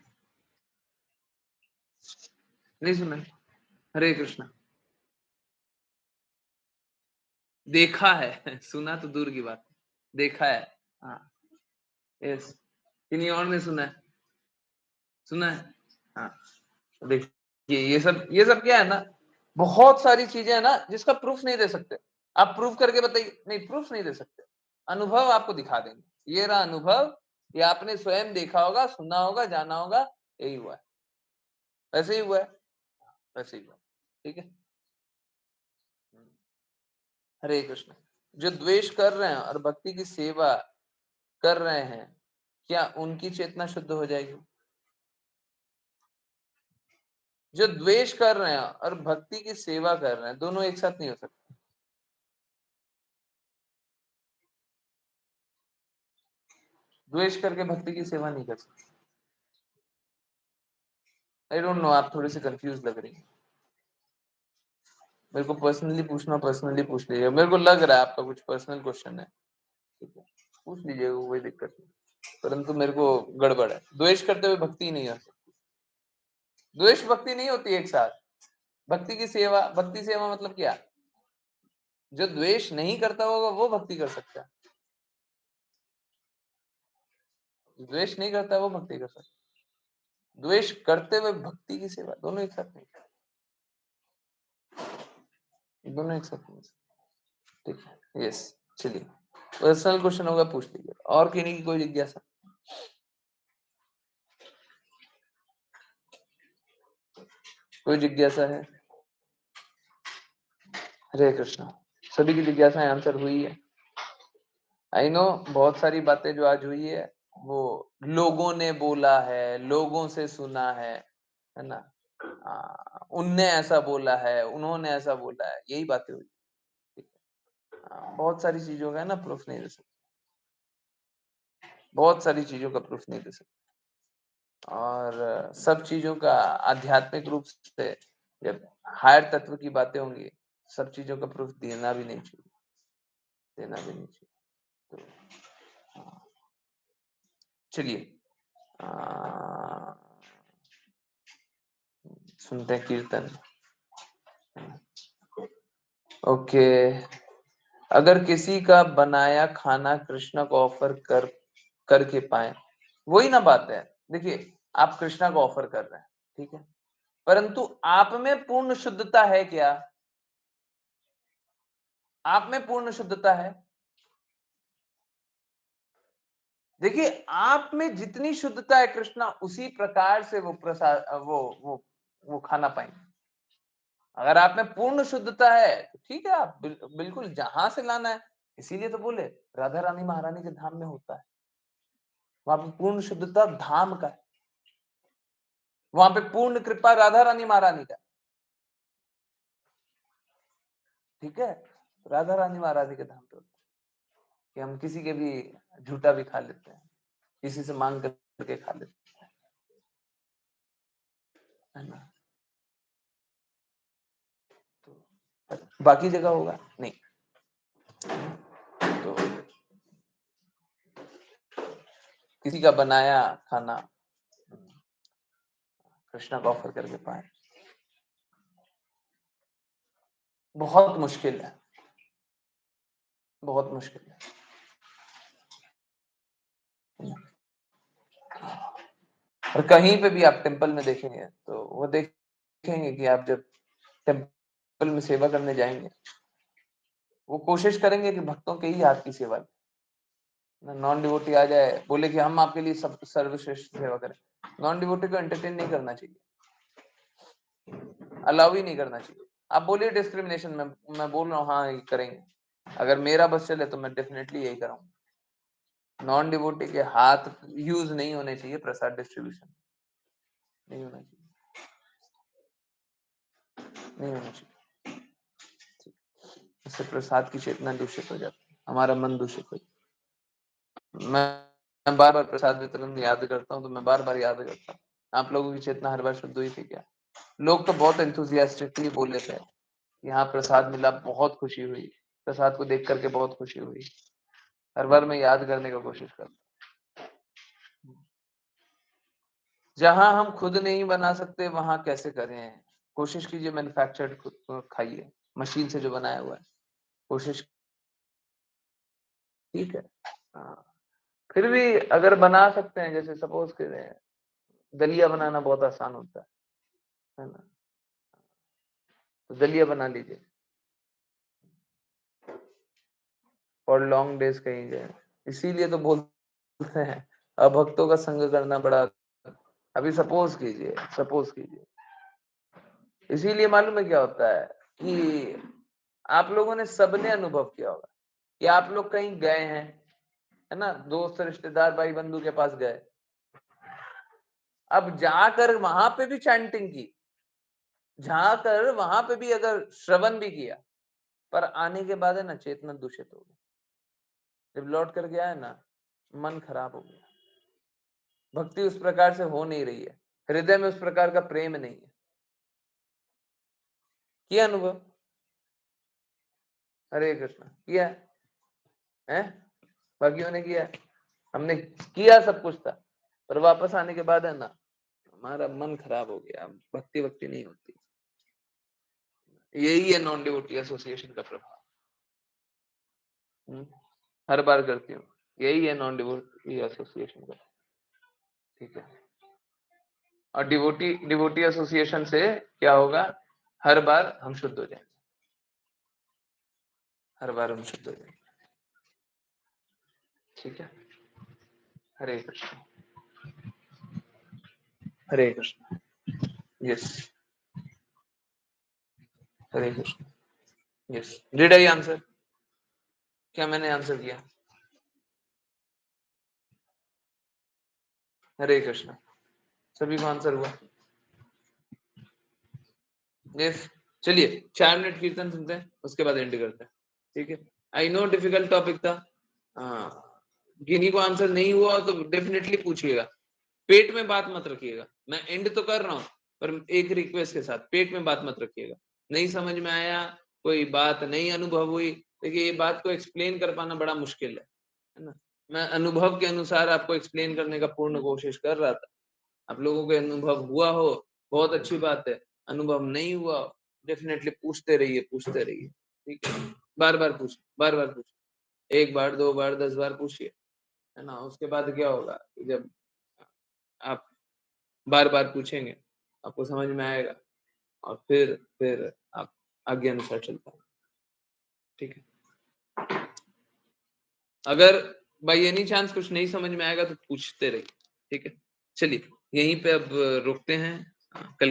नहीं सुना है? हरे कृष्णा। देखा है, सुना तो दूर की बात, देखा है। हाँ, यस। किन्हीं और ने सुना है? सुना है? हाँ, देखिए ये सब क्या है ना, बहुत सारी चीजें है ना जिसका प्रूफ नहीं दे सकते। आप प्रूफ करके बताइए, नहीं प्रूफ नहीं दे सकते, अनुभव आपको दिखा देंगे, ये रहा अनुभव, ये आपने स्वयं देखा होगा, सुना होगा, जाना होगा, यही हुआ है, वैसे ही हुआ है, वैसे ही हुआ। ठीक है। हरे कृष्ण। जो द्वेष कर रहे हैं और भक्ति की सेवा कर रहे हैं, क्या उनकी चेतना शुद्ध हो जाएगी? जो द्वेष कर रहे हैं और भक्ति की सेवा कर रहे हैं, दोनों एक साथ नहीं हो सकते। द्वेष करके भक्ति की सेवा नहीं कर सकते। आई डोंट नो, आप थोड़े से कंफ्यूज लग रही हैं। मेरे को पर्सनली पूछना, पर्सनली पूछ लीजिए, मेरे को लग रहा है आपका कुछ पर्सनल क्वेश्चन है, ठीक है, पूछ लीजिएगा, कोई दिक्कत नहीं, परंतु मेरे को गड़बड़ है। द्वेष करते हुए भक्ति नहीं हो सकती, द्वेष भक्ति नहीं होती एक साथ। भक्ति की सेवा, भक्ति सेवा मतलब क्या? जो द्वेष नहीं करता होगा वो भक्ति कर सकता है, द्वेष नहीं करता वो भक्ति कर सकता है। द्वेष करते हुए भक्ति की सेवा, दोनों एक साथ नहीं, दोनों एक साथ नहीं। ठीक है, यस। चलिए, पर्सनल क्वेश्चन होगा पूछ लीजिए, और कहने की कोई जिज्ञासा? कोई जिज्ञासा है? हरे कृष्णा। सभी की जिज्ञासाएं आंसर हुई है। आई नो, बहुत सारी बातें जो आज हुई है वो लोगों ने बोला है, लोगों से सुना है ना, उनने ऐसा बोला है, उन्होंने ऐसा बोला है, यही बातें हुई। ठीक है, बहुत सारी चीजों का ना प्रूफ नहीं दे सकते, बहुत सारी चीजों का प्रूफ नहीं दे सकते, और सब चीजों का आध्यात्मिक रूप से जब हायर तत्व की बातें होंगी, सब चीजों का प्रूफ देना भी नहीं चाहिए, देना भी नहीं चाहिए। तो चलिए, सुनते हैं कीर्तन। ओके। अगर किसी का बनाया खाना कृष्णा को ऑफर करके पाए, वही ना बात है। देखिए, आप कृष्णा को ऑफर कर रहे हैं, ठीक है, परंतु आप में पूर्ण शुद्धता है क्या? आप में पूर्ण शुद्धता है? देखिए, आप में जितनी शुद्धता है कृष्णा उसी प्रकार से वो प्रसाद, वो खाना पाएंगे। अगर आप में पूर्ण शुद्धता है तो ठीक है, आप बिल्कुल जहां से लाना है, इसीलिए तो बोले राधा रानी महारानी के धाम में होता है, वहां पे पूर्ण शुद्धता धाम का है, वहां पे पूर्ण कृपा राधा रानी महारानी का, ठीक है। राधा रानी महारानी के धाम पे होता है कि हम किसी के भी झूठा भी खा लेते हैं, किसी से मांग करके खा लेते है ना। तो बाकी जगह होगा नहीं। तो किसी का बनाया खाना कृष्णा को ऑफर करके पाए, बहुत मुश्किल है, बहुत मुश्किल है। और कहीं पे भी आप टेम्पल में देखेंगे तो वो देखेंगे कि आप जब टेम्पल में सेवा करने जाएंगे, वो कोशिश करेंगे कि भक्तों के ही हाथ की सेवा करें। नॉन डिवोटी आ जाए बोले कि हम आपके लिए सब सर्वश्रेष्ठ सेवा करें, नॉन डिवोटी को एंटरटेन नहीं करना चाहिए, अलाउ ही नहीं करना चाहिए। आप बोलिए डिस्क्रिमिनेशन में, मैं बोल रहा हूँ हाँ ये करेंगे, अगर मेरा बस चले तो मैं डेफिनेटली यही करूंगा। नॉन डिवोटी के हाथ यूज नहीं होने चाहिए, प्रसाद डिस्ट्रीब्यूशन नहीं होना चाहिए, नहीं होना चाहिए। इससे प्रसाद की चेतना दूषित हो जाती है, हमारा मन दूषित हो जाता है। मैं बार बार प्रसाद वितरण याद करता हूँ, तो मैं बार बार याद करता हूँ, आप लोगों की चेतना हर बार शुद्ध हुई थी क्या? लोग तो बहुत एंथुजियास्टिकली बोल लेते हैं, यहाँ प्रसाद मिला, बहुत खुशी हुई, प्रसाद को देख करके बहुत खुशी हुई। हर बार मैं याद करने का कोशिश करता हूँ, जहां हम खुद नहीं बना सकते वहां कैसे करें? कोशिश कीजिए मैन्युफैक्चर्ड खुद खाइए, मशीन से जो बनाया हुआ है, कोशिश, ठीक है। हाँ, फिर भी अगर बना सकते हैं, जैसे सपोज करें दलिया बनाना बहुत आसान होता है ना, तो दलिया बना लीजिए और लॉन्ग डेज कहीं जाए। इसीलिए तो बोलते हैं अब भक्तों का संग करना बड़ा, अभी सपोज कीजिए, इसीलिए मालूम है क्या होता है कि आप लोगों ने सबने अनुभव किया होगा कि आप लोग कहीं गए हैं, है ना, दोस्त रिश्तेदार भाई बंधु के पास गए, अब जाकर वहां पे भी चैंटिंग की, जाकर वहां पे भी अगर श्रवण भी किया, पर आने के बाद है ना चेतना दूषित हो गई, जब लौट कर गया है ना मन खराब हो गया, भक्ति उस प्रकार से हो नहीं रही है, हृदय में उस प्रकार का प्रेम नहीं है। किया अनुभव? हरे कृष्ण किया है, बाकियों ने किया, हमने किया, सब कुछ था, पर वापस आने के बाद है ना हमारा मन खराब हो गया, भक्ति नहीं होती। यही है नॉन डिवोटी एसोसिएशन का प्रभाव। हर बार करती हूँ, यही है नॉन डिवोटी एसोसिएशन का, ठीक है। और डिवोटी एसोसिएशन से क्या होगा? हर बार हम शुद्ध हो जाएंगे, हर बार हम शुद्ध हो जाएंगे, ठीक है। Hare Krishna, Hare Krishna, yes, Hare Krishna, yes. Did I answer? क्या मैंने आंसर किया? हरे कृष्ण, सभी को आंसर हुआ? यस। चलिए 4 मिनट कीर्तन सुनते हैं, उसके बाद एंड करते हैं, ठीक है। आई नो डिफिकल्ट टॉपिक था, किन्हीं को आंसर नहीं हुआ तो डेफिनेटली पूछिएगा, पेट में बात मत रखिएगा, मैं एंड तो कर रहा हूँ पर एक रिक्वेस्ट के साथ, पेट में बात मत रखिएगा। नहीं समझ में आया, कोई बात नहीं अनुभव हुई, देखिए ये बात को एक्सप्लेन कर पाना बड़ा मुश्किल है ना। मैं अनुभव के अनुसार आपको एक्सप्लेन करने का पूर्ण कोशिश कर रहा था, आप लोगों को अनुभव हुआ हो बहुत अच्छी बात है, अनुभव नहीं हुआ डेफिनेटली पूछते रहिए, ठीक है। बार बार पूछ, 1 बार 2 बार 10 बार पूछिए, है ना। उसके बाद क्या होगा, जब आप बार बार पूछेंगे आपको समझ में आएगा, और फिर आप आगे अनुसार चलता है, ठीक है। अगर बाई एनी चांस कुछ नहीं समझ में आएगा तो पूछते रहिए, ठीक है। चलिए यहीं पे अब रुकते हैं, कल